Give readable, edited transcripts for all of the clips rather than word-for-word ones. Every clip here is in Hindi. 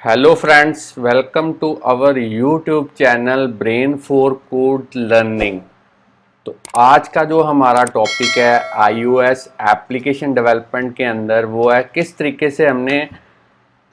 Hello friends, welcome to our YouTube channel brain for code learning. तो आज का जो हमारा टॉपिक है iOS एप्लीकेशन डेवलपमेंट के अंदर वो है किस तरीके से हमने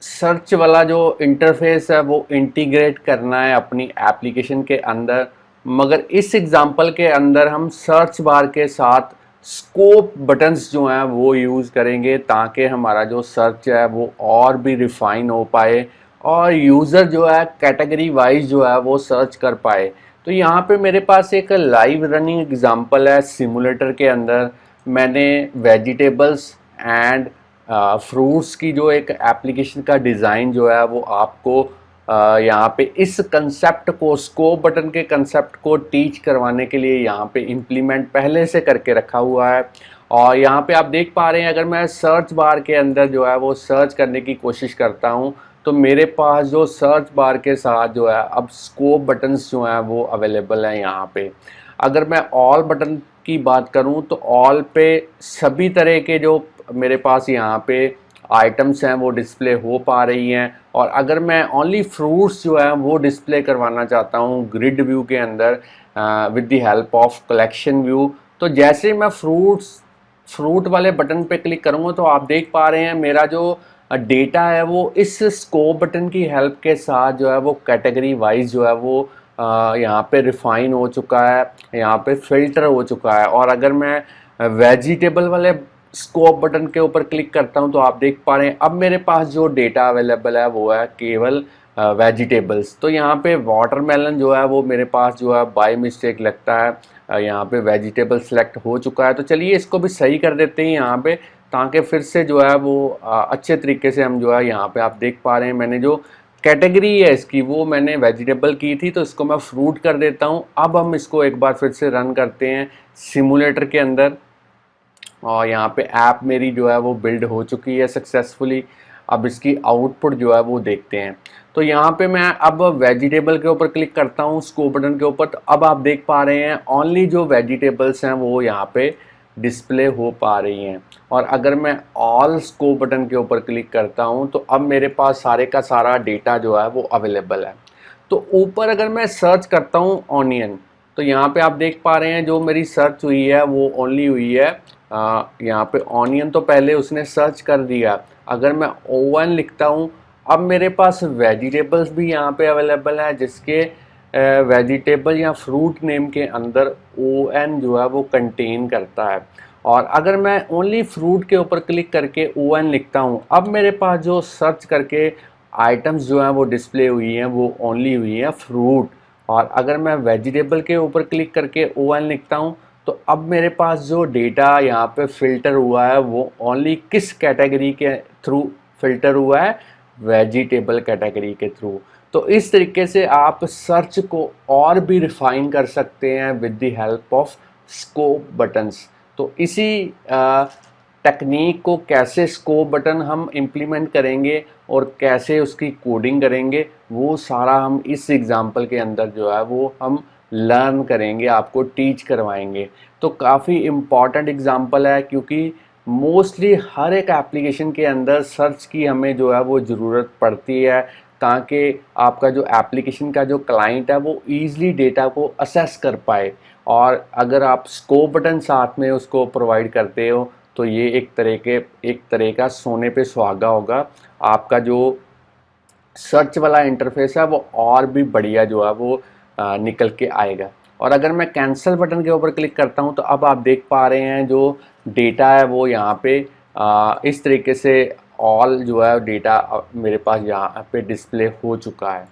सर्च वाला जो इंटरफेस है वो इंटीग्रेट करना है अपनी एप्लीकेशन के अंदर। मगर इस एग्जांपल के अंदर हम सर्च बार के साथ स्कोप बटन्स जो हैं वो यूज़ करेंगे ताकि हमारा जो सर्च है वो और भी रिफाइन हो पाए और यूज़र जो है कैटेगरी वाइज जो है वो सर्च कर पाए। तो यहाँ पे मेरे पास एक लाइव रनिंग एग्जांपल है सिमुलेटर के अंदर। मैंने वेजिटेबल्स एंड फ्रूट्स की जो एक एप्लीकेशन का डिज़ाइन जो है वो आपको यहाँ पे इस कंसेप्ट को स्कोप बटन के कंसेप्ट को टीच करवाने के लिए यहाँ पे इम्प्लीमेंट पहले से करके रखा हुआ है। और यहाँ पे आप देख पा रहे हैं, अगर मैं सर्च बार के अंदर जो है वो सर्च करने की कोशिश करता हूँ तो मेरे पास जो सर्च बार के साथ जो है अब स्कोप बटन्स जो हैं वो अवेलेबल हैं यहाँ पे। अगर मैं ऑल बटन की बात करूँ तो ऑल पे सभी तरह के जो मेरे पास यहाँ पे आइटम्स हैं वो डिस्प्ले हो पा रही हैं। और अगर मैं ओनली फ्रूट्स जो है वो डिस्प्ले करवाना चाहता हूँ ग्रिड व्यू के अंदर with the help of collection view, तो जैसे मैं फ्रूट वाले बटन पे क्लिक करूँगा तो आप देख पा रहे हैं मेरा जो डेटा है वो इस स्कोप बटन की हेल्प के साथ जो है वो कैटेगरी वाइज जो है वो यहाँ पे रिफाइन हो चुका है, यहाँ पे फिल्टर हो चुका है। और अगर मैं वेजिटेबल वाले स्कोप बटन के ऊपर क्लिक करता हूँ तो आप देख पा रहे हैं अब मेरे पास जो डेटा अवेलेबल है वो है केवल वेजिटेबल्स। तो यहाँ पे वाटरमेलन जो है वो मेरे पास जो है बाय मिस्टेक लगता है यहाँ पे वेजिटेबल सेलेक्ट हो चुका है। तो चलिए इसको भी सही कर देते हैं यहाँ पे, ताकि फिर से जो है वो अच्छे तरीके से हम जो है यहाँ पे आप देख पा रहे हैं मैंने जो कैटेगरी है इसकी वो मैंने वेजिटेबल की थी, तो इसको मैं फ्रूट कर देता हूँ। अब हम इसको एक बार फिर से रन करते हैं सिमुलेटर के अंदर और यहाँ पे ऐप मेरी जो है वो बिल्ड हो चुकी है सक्सेसफुली। अब इसकी आउटपुट जो है वो देखते हैं। तो यहाँ पे मैं अब वेजिटेबल के ऊपर क्लिक करता हूँ स्कोप बटन के ऊपर, तो अब आप देख पा रहे हैं ओनली जो वेजिटेबल्स हैं वो यहाँ पे डिस्प्ले हो पा रही हैं। और अगर मैं ऑल स्कोप बटन के ऊपर क्लिक करता हूँ तो अब मेरे पास सारे का सारा डेटा जो है वो अवेलेबल है। तो ऊपर अगर मैं सर्च करता हूँ ऑनियन, तो यहाँ पे आप देख पा रहे हैं जो मेरी सर्च हुई है वो ओनली हुई है यहाँ पे ऑनियन, तो पहले उसने सर्च कर दिया। अगर मैं ओवन लिखता हूँ अब मेरे पास वेजिटेबल्स भी यहाँ पे अवेलेबल है जिसके वेजिटेबल या फ्रूट नेम के अंदर ओ एन जो है वो कंटेन करता है। और अगर मैं ओनली फ्रूट के ऊपर क्लिक करके ओ एन लिखता हूँ अब मेरे पास जो सर्च करके आइटम्स जो हैं वो डिस्प्ले हुई हैं वो ओनली हुई हैं फ्रूट। और अगर मैं वेजिटेबल के ऊपर क्लिक करके ओ एन लिखता हूँ तो अब मेरे पास जो डेटा यहाँ पे फिल्टर हुआ है वो ओनली किस कैटेगरी के थ्रू फिल्टर हुआ है, वेजिटेबल कैटेगरी के थ्रू। तो इस तरीके से आप सर्च को और भी रिफाइन कर सकते हैं with the help of scope buttons. तो इसी टेक्निक को कैसे स्कोप बटन हम इम्प्लीमेंट करेंगे और कैसे उसकी कोडिंग करेंगे वो सारा हम इस एग्जांपल के अंदर जो है वो हम लर्न करेंगे, आपको टीच करवाएंगे। तो काफ़ी इम्पॉर्टेंट एग्जांपल है क्योंकि मोस्टली हर एक एप्लीकेशन के अंदर सर्च की हमें जो है वो ज़रूरत पड़ती है ताकि आपका जो एप्लीकेशन का जो क्लाइंट है वो ईज़िली डेटा को असेस कर पाए। और अगर आप स्कोप बटन साथ में उसको प्रोवाइड करते हो तो ये एक तरह का सोने पे सुहागा होगा। आपका जो सर्च वाला इंटरफेस है वो और भी बढ़िया जो है वो निकल के आएगा। और अगर मैं कैंसिल बटन के ऊपर क्लिक करता हूँ तो अब आप देख पा रहे हैं जो डेटा है वो यहाँ पे इस तरीके से ऑल जो है डेटा मेरे पास यहाँ पे डिस्प्ले हो चुका है।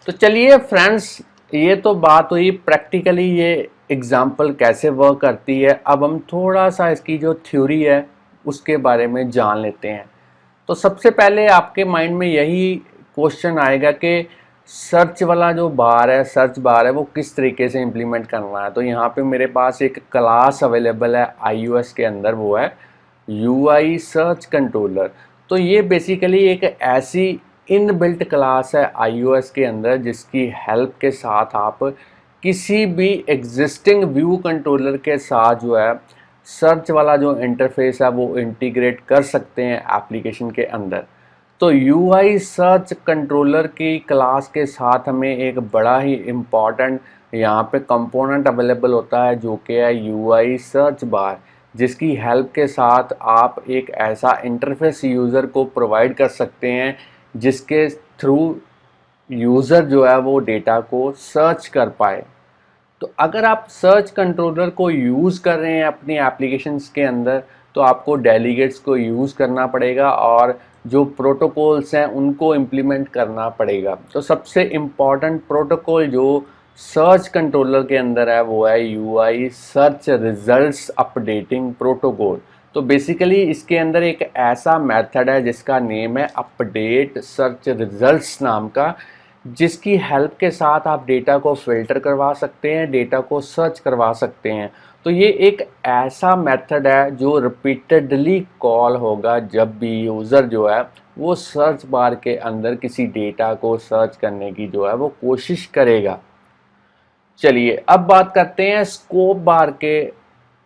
तो चलिए फ्रेंड्स, ये तो बात हुई प्रैक्टिकली ये एग्जाम्पल कैसे वर्क करती है। अब हम थोड़ा सा इसकी जो थ्योरी है उसके बारे में जान लेते हैं। तो सबसे पहले आपके माइंड में यही क्वेश्चन आएगा कि सर्च वाला जो बार है, सर्च बार है, वो किस तरीके से इम्प्लीमेंट करना है। तो यहाँ पे मेरे पास एक क्लास अवेलेबल है iOS के अंदर, वो है UI सर्च कंट्रोलर। तो ये बेसिकली एक ऐसी इनबिल्ट क्लास है iOS के अंदर जिसकी हेल्प के साथ आप किसी भी एग्जिस्टिंग व्यू कंट्रोलर के साथ जो है सर्च वाला जो इंटरफेस है वो इंटीग्रेट कर सकते हैं एप्लीकेशन के अंदर। तो UI सर्च कंट्रोलर की क्लास के साथ हमें एक बड़ा ही इम्पॉर्टेंट यहाँ पे कंपोनेंट अवेलेबल होता है जो कि है UI सर्च बार, जिसकी हेल्प के साथ आप एक ऐसा इंटरफेस यूज़र को प्रोवाइड कर सकते हैं जिसके थ्रू यूज़र जो है वो डेटा को सर्च कर पाए। तो अगर आप सर्च कंट्रोलर को यूज़ कर रहे हैं अपनी एप्लीकेशंस के अंदर, तो आपको डेलीगेट्स को यूज़ करना पड़ेगा और जो प्रोटोकॉल्स हैं उनको इम्प्लीमेंट करना पड़ेगा। तो सबसे इम्पॉर्टेंट प्रोटोकॉल जो सर्च कंट्रोलर के अंदर है वो है UI search results updating protocol. तो बेसिकली इसके अंदर एक ऐसा मेथड है जिसका नेम है अपडेट सर्च रिजल्ट्स नाम का, जिसकी हेल्प के साथ आप डेटा को फिल्टर करवा सकते हैं, डेटा को सर्च करवा सकते हैं। तो ये एक ऐसा मेथड है जो रिपीटेडली कॉल होगा जब भी यूज़र जो है वो सर्च बार के अंदर किसी डेटा को सर्च करने की जो है वो कोशिश करेगा। चलिए अब बात करते हैं स्कोप बार के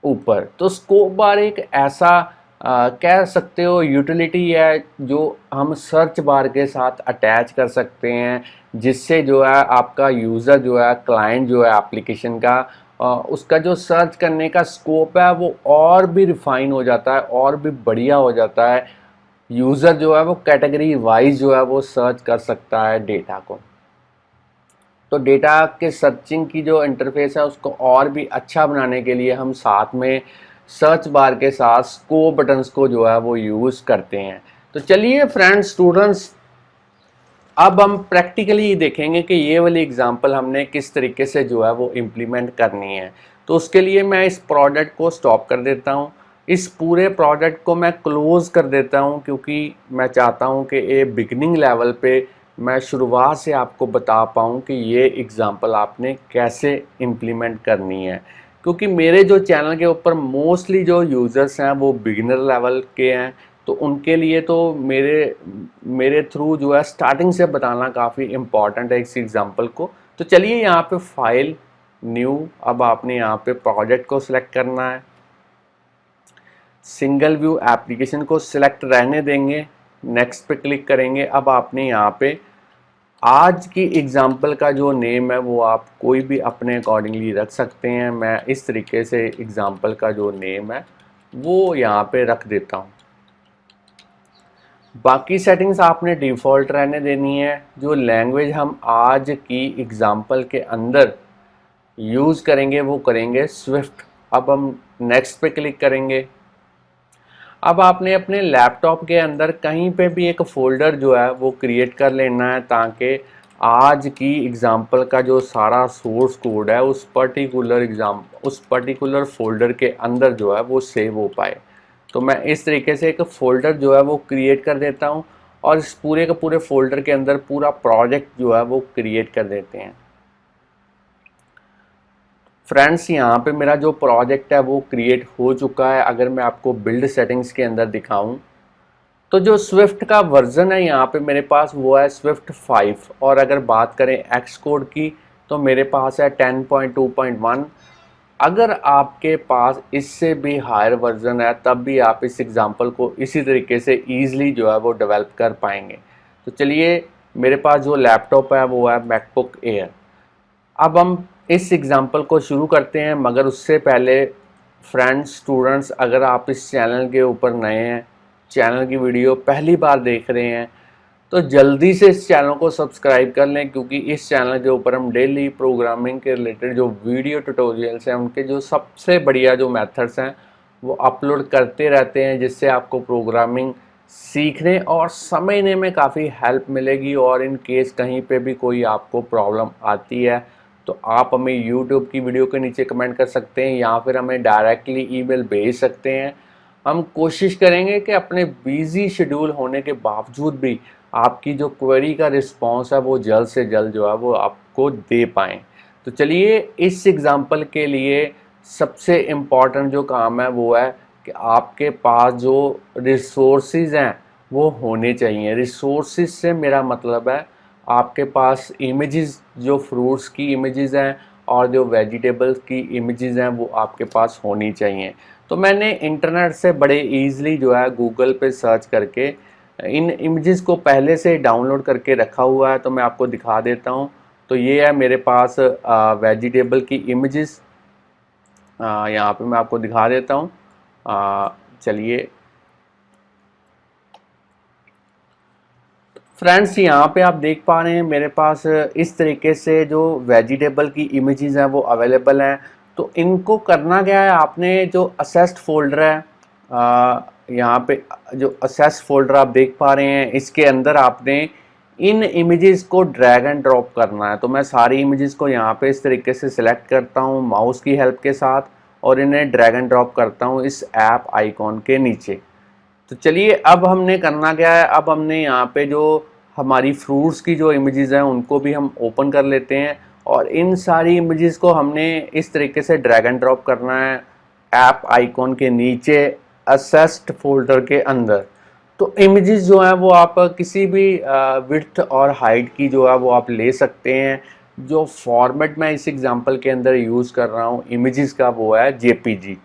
ऊपर। तो स्कोप बार एक ऐसा कह सकते हो यूटिलिटी है जो हम सर्च बार के साथ अटैच कर सकते हैं, जिससे जो है आपका यूज़र जो है, क्लाइंट जो है एप्लीकेशन का, उसका जो सर्च करने का स्कोप है वो और भी रिफाइन हो जाता है और भी बढ़िया हो जाता है। यूज़र जो है वो कैटेगरी वाइज जो है वो सर्च कर सकता है डेटा को। तो डेटा के सर्चिंग की जो इंटरफेस है उसको और भी अच्छा बनाने के लिए हम साथ में सर्च बार के साथ स्कोप बटन्स को जो है वो यूज़ करते हैं। तो चलिए फ्रेंड्स, स्टूडेंट्स, अब हम प्रैक्टिकली देखेंगे कि ये वाली एग्जांपल हमने किस तरीके से जो है वो इम्प्लीमेंट करनी है। तो उसके लिए मैं इस प्रोजेक्ट को स्टॉप कर देता हूँ, इस पूरे प्रोजेक्ट को मैं क्लोज़ कर देता हूँ, क्योंकि मैं चाहता हूँ कि ये बिगिनिंग लेवल पे मैं शुरुआत से आपको बता पाऊँ कि ये एग्ज़ाम्पल आपने कैसे इम्प्लीमेंट करनी है। क्योंकि मेरे जो चैनल के ऊपर मोस्टली जो यूज़र्स हैं वो बिगिनर लेवल के हैं, तो उनके लिए तो मेरे थ्रू जो है स्टार्टिंग से बताना काफ़ी इम्पॉर्टेंट है इस एग्ज़ाम्पल को। तो चलिए यहाँ पे फाइल, न्यू, अब आपने यहाँ पे प्रोजेक्ट को सिलेक्ट करना है, सिंगल व्यू एप्लीकेशन को सिलेक्ट रहने देंगे, नेक्स्ट पे क्लिक करेंगे। अब आपने यहाँ पे आज की एग्ज़ाम्पल का जो नेम है वो आप कोई भी अपने अकॉर्डिंगली रख सकते हैं। मैं इस तरीके से एग्ज़ाम्पल का जो नेम है वो यहाँ पे रख देता हूँ। बाकी सेटिंग्स आपने डिफ़ॉल्ट रहने देनी है। जो लैंग्वेज हम आज की एग्ज़ाम्पल के अंदर यूज़ करेंगे वो करेंगे स्विफ्ट। अब हम नेक्स्ट पे क्लिक करेंगे। अब आपने अपने लैपटॉप के अंदर कहीं पे भी एक फ़ोल्डर जो है वो क्रिएट कर लेना है, ताकि आज की एग्ज़ाम्पल का जो सारा सोर्स कोड है उस पर्टिकुलर फ़ोल्डर के अंदर जो है वो सेव हो पाए। तो मैं इस तरीके से एक फ़ोल्डर जो है वो क्रिएट कर देता हूँ और इस पूरे के पूरे फ़ोल्डर के अंदर पूरा प्रोजेक्ट जो है वो क्रिएट कर देते हैं। फ्रेंड्स, यहाँ पे मेरा जो प्रोजेक्ट है वो क्रिएट हो चुका है। अगर मैं आपको बिल्ड सेटिंग्स के अंदर दिखाऊं तो जो स्विफ्ट का वर्जन है यहाँ पे मेरे पास वो है स्विफ्ट 5, और अगर बात करें एक्स कोड की तो मेरे पास है 10.2.1। अगर आपके पास इससे भी हायर वर्जन है तब भी आप इस एग्ज़ाम्पल को इसी तरीके से ईज़िली जो है वो डेवलप कर पाएंगे। तो चलिए, मेरे पास जो लैपटॉप है वो है मैकबुक एयर। अब हम इस एग्ज़ाम्पल को शुरू करते हैं, मगर उससे पहले फ्रेंड्स, स्टूडेंट्स, अगर आप इस चैनल के ऊपर नए हैं, चैनल की वीडियो पहली बार देख रहे हैं, तो जल्दी से इस चैनल को सब्सक्राइब कर लें, क्योंकि इस चैनल के ऊपर हम डेली प्रोग्रामिंग के रिलेटेड जो वीडियो ट्यूटोरियल्स हैं उनके जो सबसे बढ़िया जो मेथड्स हैं वो अपलोड करते रहते हैं, जिससे आपको प्रोग्रामिंग सीखने और समझने में काफ़ी हेल्प मिलेगी। और इन केस कहीं पे भी कोई आपको प्रॉब्लम आती है तो आप हमें यूट्यूब की वीडियो के नीचे कमेंट कर सकते हैं या फिर हमें डायरेक्टली ईमेल भेज सकते हैं। हम कोशिश करेंगे कि अपने बिजी शेड्यूल होने के बावजूद भी आपकी जो क्वेरी का रिस्पांस है वो जल्द से जल्द जो है वो आपको दे पाएँ। तो चलिए, इस एग्ज़ाम्पल के लिए सबसे इम्पॉर्टेंट जो काम है वो है कि आपके पास जो रिसोर्सेज हैं वो होने चाहिए। रिसोर्सेज से मेरा मतलब है आपके पास इमेजेस, जो फ्रूट्स की इमेजेस हैं और जो वेजिटेबल्स की इमेजेस हैं वो आपके पास होनी चाहिए। तो मैंने इंटरनेट से बड़े इजीली जो है गूगल पे सर्च करके इन इमेजेस को पहले से डाउनलोड करके रखा हुआ है, तो मैं आपको दिखा देता हूँ। तो ये है मेरे पास वेजिटेबल की इमेजेस, यहाँ पे मैं आपको दिखा देता हूँ। चलिए फ्रेंड्स, यहाँ पे आप देख पा रहे हैं मेरे पास इस तरीके से जो वेजिटेबल की इमेजेस हैं वो अवेलेबल हैं। तो इनको करना क्या है, आपने जो असेस्ड फोल्डर है, यहाँ पे जो असेस्ड फोल्डर आप देख पा रहे हैं, इसके अंदर आपने इन इमेजेस को ड्रैग एंड ड्रॉप करना है। तो मैं सारी इमेजेस को यहाँ पे इस तरीके से सिलेक्ट करता हूँ माउस की हेल्प के साथ, और इन्हें ड्रैग एंड ड्रॉप करता हूँ इस ऐप आइकॉन के नीचे। तो चलिए अब हमने करना क्या है, अब हमने यहाँ पे जो हमारी फ्रूट्स की जो इमेजेस हैं उनको भी हम ओपन कर लेते हैं, और इन सारी इमेजेस को हमने इस तरीके से ड्रैग एंड ड्रॉप करना है ऐप आइकॉन के नीचे असेस्ड फोल्डर के अंदर। तो इमेजेस जो हैं वो आप किसी भी विड्थ और हाइट की जो है वो आप ले सकते हैं। जो फॉर्मेट मैं इस एग्जांपल के अंदर यूज़ कर रहा हूँ इमेजेस का, वो है जेपीजी।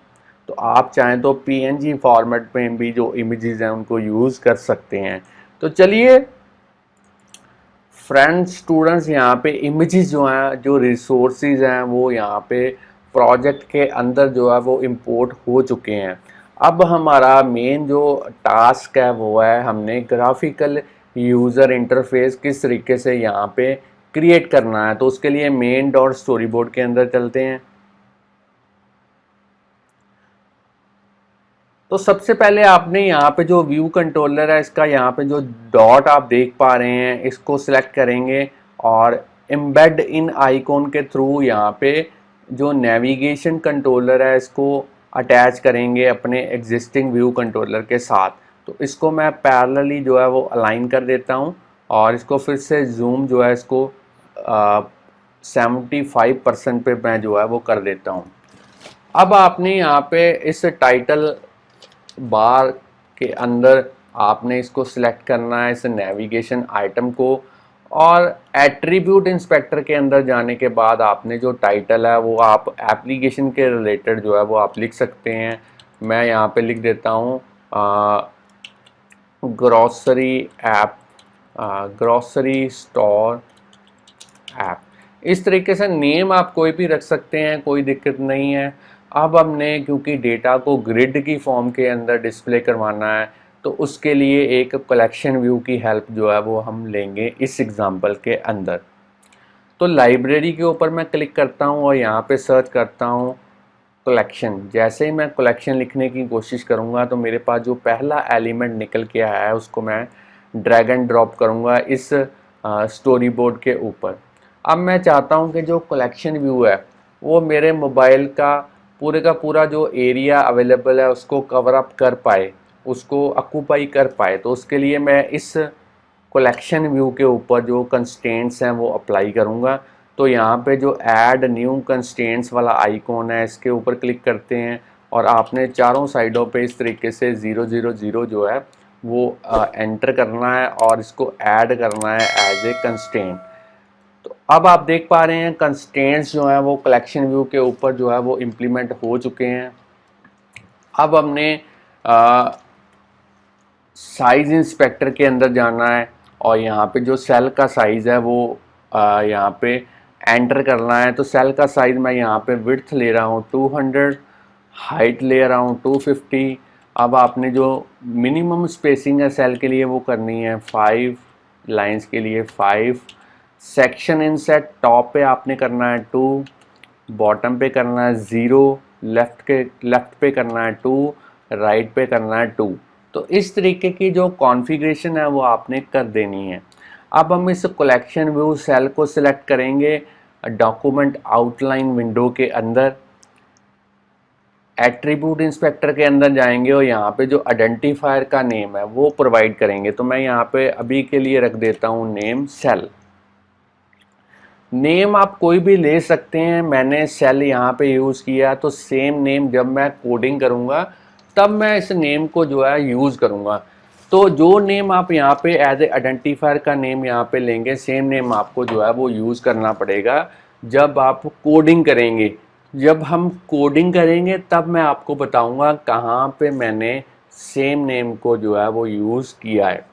तो आप चाहें तो पीएनजी फॉर्मेट में भी जो इमेजेस हैं उनको यूज़ कर सकते हैं। तो चलिए फ्रेंड्स स्टूडेंट्स, यहाँ पे इमेजेस जो हैं, जो रिसोर्सेज हैं, वो यहाँ पे प्रोजेक्ट के अंदर जो है वो इंपोर्ट हो चुके हैं। अब हमारा मेन जो टास्क है वो है, हमने ग्राफिकल यूज़र इंटरफेस किस तरीके से यहाँ पे क्रिएट करना है। तो उसके लिए मेन डॉट स्टोरी बोर्ड के अंदर चलते हैं। तो सबसे पहले आपने यहाँ पे जो व्यू कंट्रोलर है इसका, यहाँ पे जो डॉट आप देख पा रहे हैं, इसको सिलेक्ट करेंगे और एम्बेड इन आइकॉन के थ्रू यहाँ पे जो नेविगेशन कंट्रोलर है इसको अटैच करेंगे अपने एग्जिस्टिंग व्यू कंट्रोलर के साथ। तो इसको मैं पैरेलली जो है वो अलाइन कर देता हूँ, और इसको फिर से जूम जो है इसको 75% पे मैं जो है वो कर देता हूँ। अब आपने यहाँ पे इस टाइटल बार के अंदर आपने इसको सिलेक्ट करना है, इस नेविगेशन आइटम को, और एट्रीब्यूट इंस्पेक्टर के अंदर जाने के बाद आपने जो टाइटल है वो आप एप्लीकेशन के रिलेटेड जो है वो आप लिख सकते हैं। मैं यहाँ पे लिख देता हूँ grocery app, grocery store app. इस तरीके से नेम आप कोई भी रख सकते हैं, कोई दिक्कत नहीं है। अब हमने क्योंकि डेटा को ग्रिड की फॉर्म के अंदर डिस्प्ले करवाना है, तो उसके लिए एक कलेक्शन व्यू की हेल्प जो है वो हम लेंगे इस एग्जांपल के अंदर। तो लाइब्रेरी के ऊपर मैं क्लिक करता हूँ और यहाँ पे सर्च करता हूँ कलेक्शन। जैसे ही मैं कलेक्शन लिखने की कोशिश करूँगा तो मेरे पास जो पहला एलिमेंट निकल के आया है उसको मैं ड्रैग एंड ड्रॉप करूँगा इस स्टोरी बोर्ड के ऊपर। अब मैं चाहता हूँ कि जो कलेक्शन व्यू है वो मेरे मोबाइल का पूरा जो एरिया अवेलेबल है उसको कवर अप कर पाए, उसको ऑक्यूपाई कर पाए। तो उसके लिए मैं इस कलेक्शन व्यू के ऊपर जो कंस्ट्रेंट्स हैं वो अप्लाई करूँगा। तो यहाँ पे जो ऐड न्यू कंस्ट्रेंट्स वाला आइकॉन है इसके ऊपर क्लिक करते हैं, और आपने चारों साइडों पे इस तरीके से 000 जो है वो एंटर करना है और इसको ऐड करना है एज ए कंस्ट्रेंट। तो अब आप देख पा रहे हैं कंस्ट्रेंट्स जो हैं वो कलेक्शन व्यू के ऊपर जो है वो इम्प्लीमेंट हो चुके हैं। अब हमने साइज़ इंस्पेक्टर के अंदर जाना है, और यहाँ पे जो सेल का साइज़ है वो यहाँ पे एंटर करना है। तो सेल का साइज़ मैं यहाँ पे विड्थ ले रहा हूँ 200, हाइट ले रहा हूँ 250। अब आपने जो मिनिमम स्पेसिंग है सेल के लिए वो करनी है 5, लाइंस के लिए 5। सेक्शन इनसेट टॉप पे आपने करना है 2, बॉटम पे करना है 0, लेफ़्ट पे करना है 2, राइट पे करना है 2। तो इस तरीके की जो कॉन्फ़िगरेशन है वो आपने कर देनी है। अब हम इस कलेक्शन व्यू सेल को सिलेक्ट करेंगे डॉक्यूमेंट आउटलाइन विंडो के अंदर, एट्रीब्यूट इंस्पेक्टर के अंदर जाएंगे और यहाँ पे जो आइडेंटिफायर का नेम है वो प्रोवाइड करेंगे। तो मैं यहाँ पे अभी के लिए रख देता हूँ नेम सेल। नेम आप कोई भी ले सकते हैं, मैंने सेल यहाँ पे यूज़ किया। तो सेम नेम जब मैं कोडिंग करूँगा तब मैं इस नेम को जो है यूज़ करूँगा। तो जो नेम आप यहाँ पे एज ए आइडेंटिफायर का नेम यहाँ पे लेंगे, सेम नेम आपको जो है वो यूज़ करना पड़ेगा जब आप कोडिंग करेंगे। जब हम कोडिंग करेंगे तब मैं आपको बताऊँगा कहाँ पे मैंने सेम नेम को जो है वो यूज़ किया है।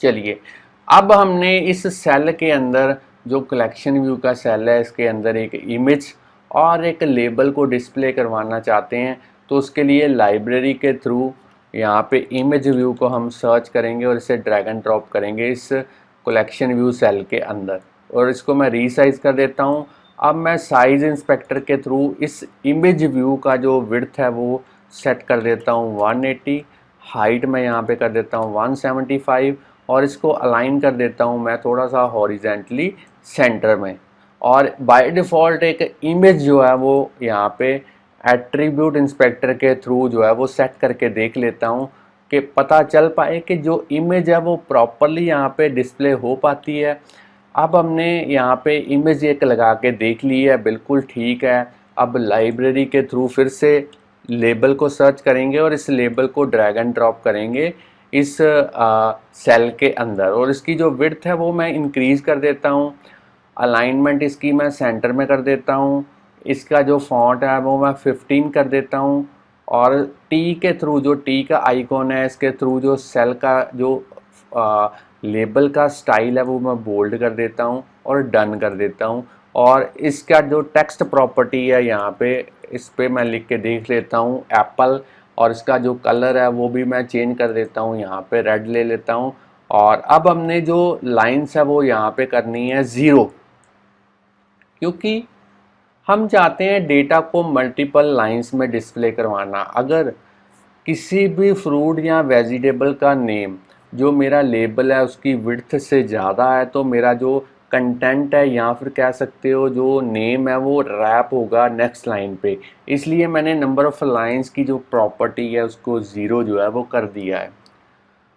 चलिए, अब हमने इस सेल के अंदर जो कलेक्शन व्यू का सेल है, इसके अंदर एक इमेज और एक लेबल को डिस्प्ले करवाना चाहते हैं। तो उसके लिए लाइब्रेरी के थ्रू यहाँ पे इमेज व्यू को हम सर्च करेंगे और इसे ड्रैग एंड ड्रॉप करेंगे इस कलेक्शन व्यू सेल के अंदर, और इसको मैं रीसाइज कर देता हूँ। अब मैं साइज इंस्पेक्टर के थ्रू इस इमेज व्यू का जो विड्थ है वो सेट कर देता हूँ 180, हाइट मैं यहाँ पे कर देता हूँ 175 और इसको अलाइन कर देता हूँ मैं थोड़ा सा हॉरिजेंटली सेंटर में। और बाय डिफ़ॉल्ट एक इमेज जो है वो यहाँ पे एट्रीब्यूट इंस्पेक्टर के थ्रू जो है वो सेट करके देख लेता हूँ कि पता चल पाए कि जो इमेज है वो प्रॉपरली यहाँ पे डिस्प्ले हो पाती है। अब हमने यहाँ पे इमेज एक लगा के देख ली है, बिल्कुल ठीक है। अब लाइब्रेरी के थ्रू फिर से लेबल को सर्च करेंगे और इस लेबल को ड्रैग एंड ड्रॉप करेंगे इस सेल के अंदर, और इसकी जो विड्थ है वो मैं इंक्रीज़ कर देता हूँ। अलाइनमेंट इसकी मैं सेंटर में कर देता हूँ। इसका जो फॉन्ट है वो मैं 15 कर देता हूँ। और टी के थ्रू, जो टी का आइकॉन है, इसके थ्रू जो सेल का जो लेबल का स्टाइल है वो मैं बोल्ड कर देता हूँ और डन कर देता हूँ। और इसका जो टेक्स्ट प्रॉपर्टी है यहाँ पे, इस पे मैं लिख के देख लेता हूँ एप्पल, और इसका जो कलर है वो भी मैं चेंज कर देता हूँ, यहाँ पे रेड ले लेता हूँ। और अब हमने जो लाइंस है वो यहाँ पे करनी है 0, क्योंकि हम चाहते हैं डेटा को मल्टीपल लाइंस में डिस्प्ले करवाना। अगर किसी भी फ्रूट या वेजिटेबल का नेम जो मेरा लेबल है उसकी विड्थ से ज़्यादा है तो मेरा जो कंटेंट है या फिर कह सकते हो जो नेम है वो रैप होगा नेक्स्ट लाइन पे। इसलिए मैंने नंबर ऑफ़ लाइंस की जो प्रॉपर्टी है उसको 0 जो है वो कर दिया है।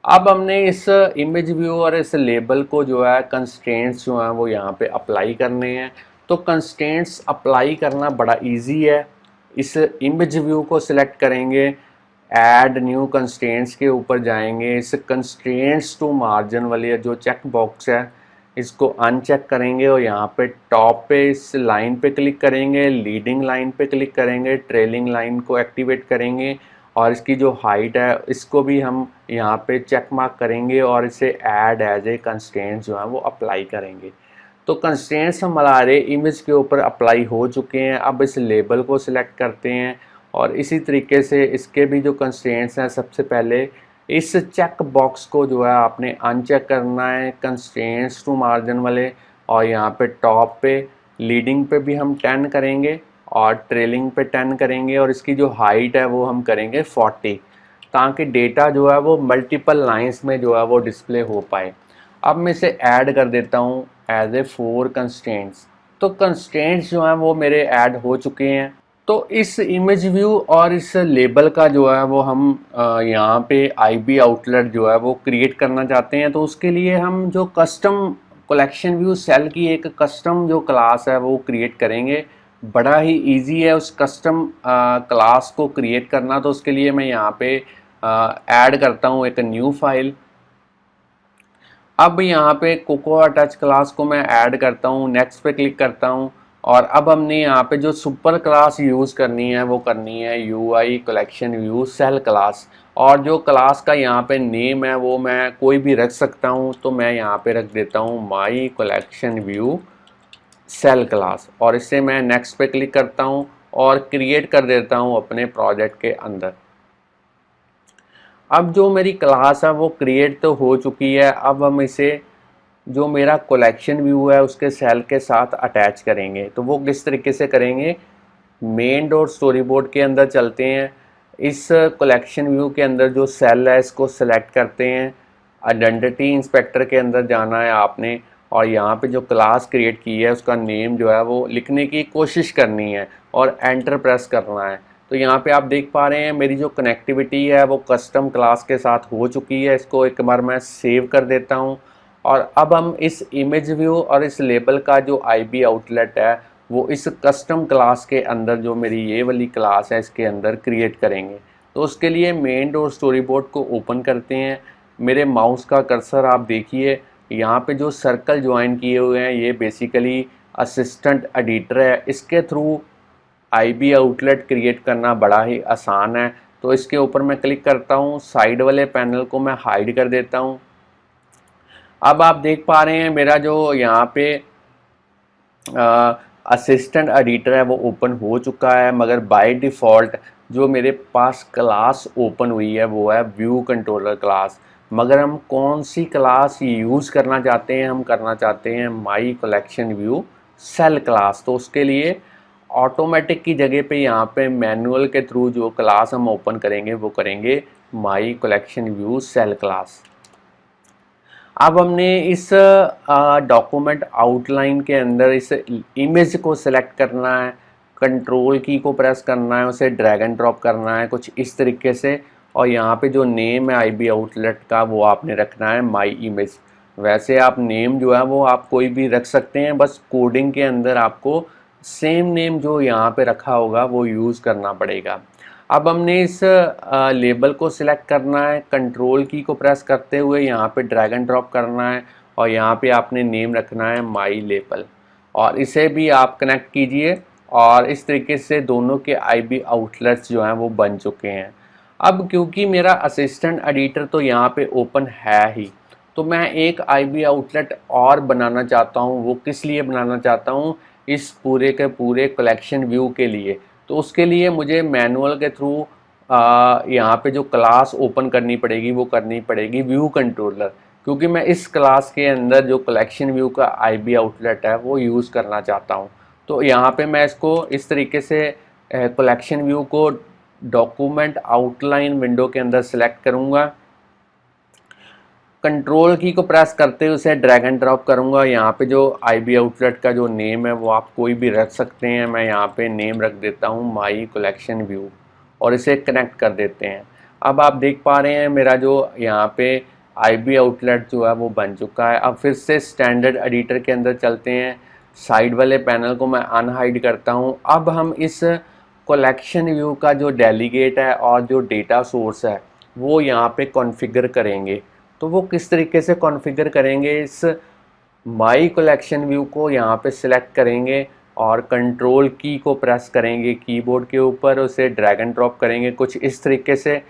अब हमने इस इमेज व्यू और इस लेबल को जो है कंस्ट्रेंट्स जो हैं वो यहाँ पे अप्लाई करने हैं। तो कंस्ट्रेंट्स अप्लाई करना बड़ा इजी है। इस इमेज व्यू को सिलेक्ट करेंगे, ऐड न्यू कंस्ट्रेंट्स के ऊपर जाएंगे, इस कंस्ट्रेंट्स टू मार्जिन वाली जो चेक बॉक्स है इसको अनचेक करेंगे और यहाँ पे टॉप पे इस लाइन पे क्लिक करेंगे, लीडिंग लाइन पे क्लिक करेंगे, ट्रेलिंग लाइन को एक्टिवेट करेंगे और इसकी जो हाइट है इसको भी हम यहाँ पे चेक मार्क करेंगे और इसे ऐड एज ए कंस्ट्रेंट्स जो है वो अप्लाई करेंगे। तो कंस्ट्रेंट्स हमारे इमेज के ऊपर अप्लाई हो चुके हैं। अब इस लेबल को सिलेक्ट करते हैं और इसी तरीके से इसके भी जो कंस्ट्रेंट्स हैं, सबसे पहले इस चेक बॉक्स को जो है आपने अनचेक करना है, कंस्ट्रेंट्स टू मार्जिन वाले, और यहाँ पे टॉप पे लीडिंग पे भी हम 10 करेंगे और ट्रेलिंग पे 10 करेंगे और इसकी जो हाइट है वो हम करेंगे 40, ताकि डेटा जो है वो मल्टीपल लाइंस में जो है वो डिस्प्ले हो पाए। अब मैं इसे ऐड कर देता हूँ एज ए 4 कंस्ट्रेंट्स। तो कंस्ट्रेंट्स जो हैं वो मेरे ऐड हो चुके हैं। तो इस इमेज व्यू और इस लेबल का जो है वो हम यहाँ पे आईबी आउटलेट जो है वो क्रिएट करना चाहते हैं। तो उसके लिए हम जो कस्टम कलेक्शन व्यू सेल की एक कस्टम जो क्लास है वो क्रिएट करेंगे। बड़ा ही इजी है उस कस्टम क्लास को क्रिएट करना। तो उसके लिए मैं यहाँ पे ऐड करता हूँ एक न्यू फाइल। अब यहाँ पे कोकोआ टच क्लास को मैं ऐड करता हूँ, नेक्स्ट पे क्लिक करता हूँ और अब हमने यहाँ पे जो सुपर क्लास यूज़ करनी है वो करनी है UI collection view cell class. और जो क्लास का यहाँ पे नेम है वो मैं कोई भी रख सकता हूँ। तो मैं यहाँ पे रख देता हूँ my collection view cell class और इससे मैं नेक्स्ट पे क्लिक करता हूँ और क्रिएट कर देता हूँ अपने प्रोजेक्ट के अंदर। अब जो मेरी क्लास है वो क्रिएट तो हो चुकी है। अब हम इसे जो मेरा कलेक्शन व्यू है उसके सेल के साथ अटैच करेंगे। तो वो किस तरीके से करेंगे, मेन डॉट स्टोरी बोर्ड के अंदर चलते हैं। इस कलेक्शन व्यू के अंदर जो सेल है इसको सेलेक्ट करते हैं, आइडेंटिटी इंस्पेक्टर के अंदर जाना है आपने और यहाँ पे जो क्लास क्रिएट की है उसका नेम जो है वो लिखने की कोशिश करनी है और एंटर प्रेस करना है। तो यहाँ पे आप देख पा रहे हैं मेरी जो कनेक्टिविटी है वो कस्टम क्लास के साथ हो चुकी है। इसको एक बार मैं सेव कर देता हूँ और अब हम इस इमेज व्यू और इस लेबल का जो आईबी आउटलेट है वो इस कस्टम क्लास के अंदर जो मेरी ये वाली क्लास है इसके अंदर क्रिएट करेंगे। तो उसके लिए मेन डॉट स्टोरी बोर्ड को ओपन करते हैं। मेरे माउस का कर्सर आप देखिए, यहाँ पे जो सर्कल ज्वाइन किए हुए हैं ये बेसिकली असिस्टेंट एडिटर है। इसके थ्रू आईबी आउटलेट क्रिएट करना बड़ा ही आसान है। तो इसके ऊपर मैं क्लिक करता हूँ, साइड वाले पैनल को मैं हाइड कर देता हूँ अब आप देख पा रहे हैं मेरा जो यहाँ पे असिस्टेंट एडिटर है वो ओपन हो चुका है, मगर बाय डिफ़ॉल्ट जो मेरे पास क्लास ओपन हुई है वो है व्यू कंट्रोलर क्लास। मगर हम कौन सी क्लास यूज़ करना चाहते हैं, हम करना चाहते हैं my collection view cell class. तो उसके लिए ऑटोमेटिक की जगह पे यहाँ पे मैनुअल के थ्रू जो क्लास हम ओपन करेंगे वो करेंगे my collection view cell class. अब हमने इस डॉक्यूमेंट आउटलाइन के अंदर इस इमेज को सिलेक्ट करना है, कंट्रोल की को प्रेस करना है, उसे ड्रैग एंड ड्रॉप करना है कुछ इस तरीके से। और यहाँ पे जो नेम है आईबी आउटलेट का वो आपने रखना है माई इमेज। वैसे आप नेम जो है वो आप कोई भी रख सकते हैं, बस कोडिंग के अंदर आपको सेम नेम जो यहाँ पे रखा होगा वो यूज़ करना पड़ेगा। अब हमने इस लेबल को सिलेक्ट करना है, कंट्रोल की को प्रेस करते हुए यहाँ पे ड्रैग एंड ड्रॉप करना है और यहाँ पे आपने नेम रखना है माई लेबल और इसे भी आप कनेक्ट कीजिए। और इस तरीके से दोनों के आईबी आउटलेट्स जो हैं वो बन चुके हैं। अब क्योंकि मेरा असिस्टेंट एडिटर तो यहाँ पे ओपन है ही, तो मैं एक आईबी आउटलेट और बनाना चाहता हूँ। वो किस लिए बनाना चाहता हूँ, इस पूरे के पूरे कलेक्शन व्यू के लिए। तो उसके लिए मुझे मैनुअल के थ्रू यहाँ पे जो क्लास ओपन करनी पड़ेगी वो करनी पड़ेगी व्यू कंट्रोलर, क्योंकि मैं इस क्लास के अंदर जो कलेक्शन व्यू का आईबी आउटलेट है वो यूज़ करना चाहता हूँ। तो यहाँ पे मैं इसको इस तरीके से कलेक्शन व्यू को डॉक्यूमेंट आउटलाइन विंडो के अंदर सेलेक्ट करूँगा, कंट्रोल की को प्रेस करते हुए उसे ड्रैग एंड ड्रॉप करूँगा। यहाँ पे जो आईबी आउटलेट का जो नेम है वो आप कोई भी रख सकते हैं। मैं यहाँ पे नेम रख देता हूँ माई कलेक्शन व्यू और इसे कनेक्ट कर देते हैं। अब आप देख पा रहे हैं मेरा जो यहाँ पे आईबी आउटलेट जो है वो बन चुका है। अब फिर से स्टैंडर्ड एडिटर के अंदर चलते हैं, साइड वाले पैनल को मैं अनहाइड करता हूँ। अब हम इस कलेक्शन व्यू का जो डेलीगेट है और जो डेटा सोर्स है वो यहाँ पे कॉन्फ़िगर करेंगे। तो वो किस तरीके से कॉन्फ़िगर करेंगे, इस माई कलेक्शन व्यू को यहाँ पे सिलेक्ट करेंगे और कंट्रोल की को प्रेस करेंगे कीबोर्ड के ऊपर, उसे ड्रैग एंड ड्रॉप करेंगे कुछ इस तरीके से।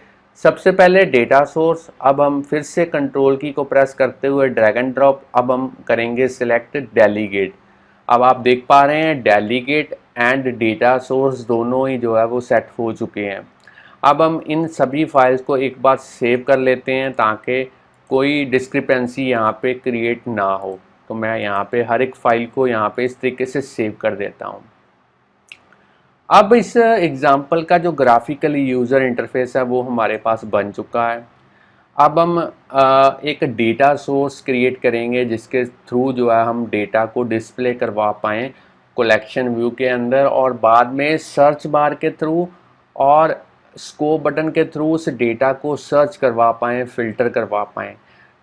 सबसे पहले डेटा सोर्स, अब हम फिर से कंट्रोल की को प्रेस करते हुए ड्रैग एंड ड्रॉप, अब हम करेंगे सिलेक्ट डेलीगेट। अब आप देख पा रहे हैं डेलीगेट एंड डेटा सोर्स दोनों ही जो है वो सेट हो चुके हैं। अब हम इन सभी फाइल्स को एक बार सेव कर लेते हैं ताकि कोई डिस्क्रिपेंसी यहाँ पे क्रिएट ना हो। तो मैं यहाँ पे हर एक फाइल को यहाँ पे इस तरीके से सेव कर देता हूँ। अब इस एग्जांपल का जो ग्राफिकली यूज़र इंटरफेस है वो हमारे पास बन चुका है। अब हम एक डेटा सोर्स क्रिएट करेंगे जिसके थ्रू जो है हम डेटा को डिस्प्ले करवा पाएँ कलेक्शन व्यू के अंदर, और बाद में सर्च बार के थ्रू और स्कोप बटन के थ्रू उस डेटा को सर्च करवा पाएँ, फ़िल्टर करवा पाएँ।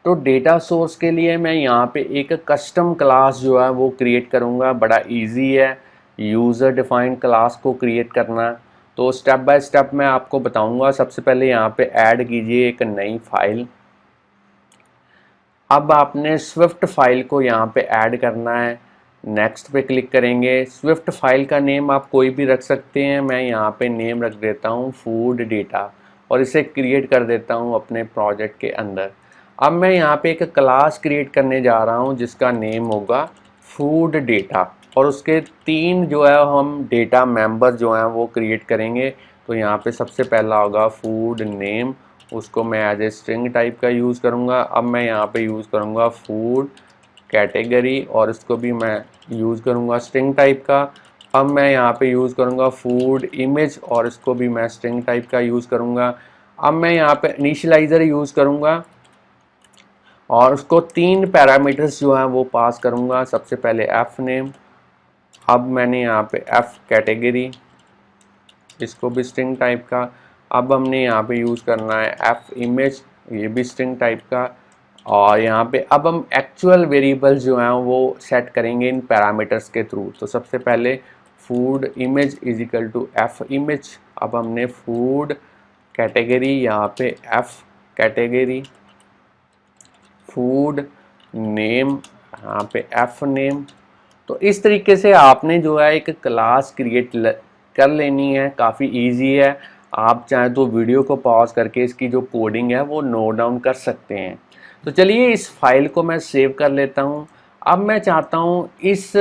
तो डेटा सोर्स के लिए मैं यहाँ पे एक कस्टम क्लास जो है वो क्रिएट करूँगा। बड़ा इजी है यूज़र डिफाइंड क्लास को क्रिएट करना। तो स्टेप बाय स्टेप मैं आपको बताऊँगा। सबसे पहले यहाँ पे ऐड कीजिए एक नई फाइल। अब आपने स्विफ्ट फाइल को यहाँ पे ऐड करना है, नेक्स्ट पे क्लिक करेंगे। स्विफ्ट फाइल का नेम आप कोई भी रख सकते हैं, मैं यहाँ पे नेम रख देता हूँ फूड डेटा और इसे क्रिएट कर देता हूँ अपने प्रोजेक्ट के अंदर। अब मैं यहाँ पे एक क्लास क्रिएट करने जा रहा हूँ जिसका नेम होगा फूड डेटा और उसके 3 जो है हम डेटा मेंबर जो हैं वो क्रिएट करेंगे। तो यहाँ पे सबसे पहला होगा फूड नेम, उसको मैं एज ए स्ट्रिंग टाइप का यूज़ करूँगा। अब मैं यहाँ पे यूज़ करूँगा फूड कैटेगरी और इसको भी मैं यूज़ करूँगा स्ट्रिंग टाइप का। अब मैं यहाँ पे यूज़ करूँगा फूड इमेज और इसको भी मैं स्ट्रिंग टाइप का यूज़ करूँगा। अब मैं यहाँ पे इनिशियलाइज़र यूज़ करूँगा और उसको 3 पैरामीटर्स जो हैं वो पास करूँगा। सबसे पहले एफ नेम, अब मैंने यहाँ पे एफ कैटेगरी, इसको भी स्ट्रिंग टाइप का। अब हमने यहाँ पे यूज़ करना है एफ इमेज, ये भी स्ट्रिंग टाइप का। और यहाँ पे अब हम एक्चुअल वेरिएबल्स जो हैं वो सेट करेंगे इन पैरामीटर्स के थ्रू। तो सबसे पहले food image is equal to F image. अब हमने फूड कैटेगरी यहाँ पे एफ कैटेगरी, फूड नेम यहाँ पे एफ नेम। तो इस तरीके से आपने जो है एक क्लास क्रिएट कर लेनी है, काफ़ी इजी है। आप चाहें तो वीडियो को पॉज करके इसकी जो कोडिंग है वो नोट डाउन कर सकते हैं। तो चलिए इस फाइल को मैं सेव कर लेता हूँ। अब मैं चाहता हूँ इस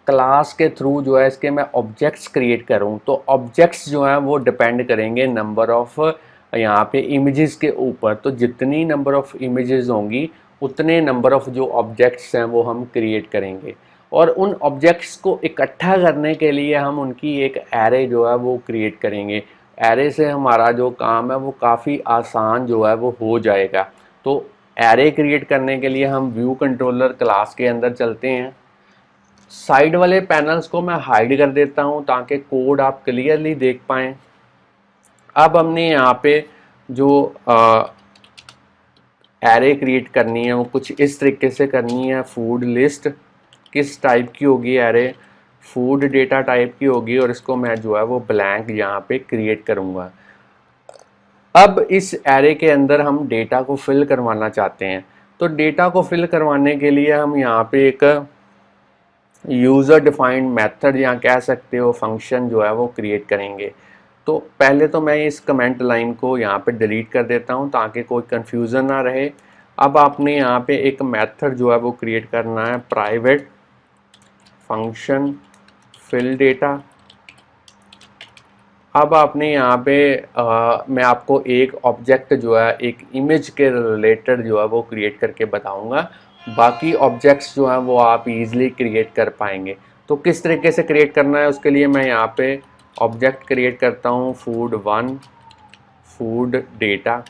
क्लास के थ्रू जो है इसके मैं ऑब्जेक्ट्स क्रिएट करूँ। तो ऑब्जेक्ट्स जो हैं वो डिपेंड करेंगे नंबर ऑफ़ यहाँ पे इमेजेस के ऊपर। तो जितनी नंबर ऑफ़ इमेजेस होंगी उतने नंबर ऑफ़ जो ऑब्जेक्ट्स हैं वो हम क्रिएट करेंगे। और उन ऑब्जेक्ट्स को इकट्ठा करने के लिए हम उनकी एक एरे जो है वो क्रिएट करेंगे। एरे से हमारा जो काम है वो काफ़ी आसान जो है वो हो जाएगा। तो एरे क्रिएट करने के लिए हम व्यू कंट्रोलर क्लास के अंदर चलते हैं। साइड वाले पैनल्स को मैं हाइड कर देता हूं ताकि कोड आप क्लियरली देख पाएं। अब हमने यहाँ पे जो एरे क्रिएट करनी है वो कुछ इस तरीके से करनी है। फूड लिस्ट किस टाइप की होगी? एरे फूड डेटा टाइप की होगी और इसको मैं जो है वो ब्लैंक यहाँ पे क्रिएट करूँगा। अब इस एरे के अंदर हम डेटा को फिल करवाना चाहते हैं। तो डेटा को फिल करवाने के लिए हम यहाँ पे एक यूज़र डिफाइंड मेथड या कह सकते हो फंक्शन जो है वो क्रिएट करेंगे। तो पहले तो मैं इस कमेंट लाइन को यहाँ पे डिलीट कर देता हूँ ताकि कोई कन्फ्यूज़न ना रहे। अब आपने यहाँ पे एक मेथड जो है वो क्रिएट करना है, प्राइवेट फंक्शन फिल डेटा। अब आपने यहाँ पे मैं आपको एक ऑब्जेक्ट जो है एक इमेज के रिलेटेड जो है वो क्रिएट करके बताऊँगा। बाकी ऑब्जेक्ट्स जो हैं वो आप इजीली क्रिएट कर पाएंगे। तो किस तरीके से क्रिएट करना है उसके लिए मैं यहाँ पे ऑब्जेक्ट क्रिएट करता हूँ फूड1 फूड डेटा।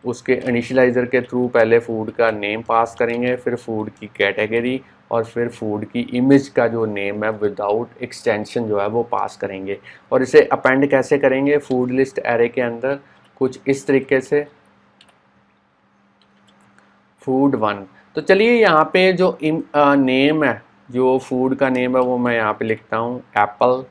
उसके इनिशियलाइज़र के थ्रू पहले फूड का नेम पास करेंगे, फिर फूड की कैटेगरी और फिर फूड की इमेज का जो नेम है विदाउट एक्सटेंशन जो है वो पास करेंगे। और इसे अपेंड कैसे करेंगे? फूड लिस्ट एरे के अंदर कुछ इस तरीके से फूड1। तो चलिए यहाँ पे जो नेम है, जो फूड का नेम है वो मैं यहाँ पे लिखता हूँ एप्पल।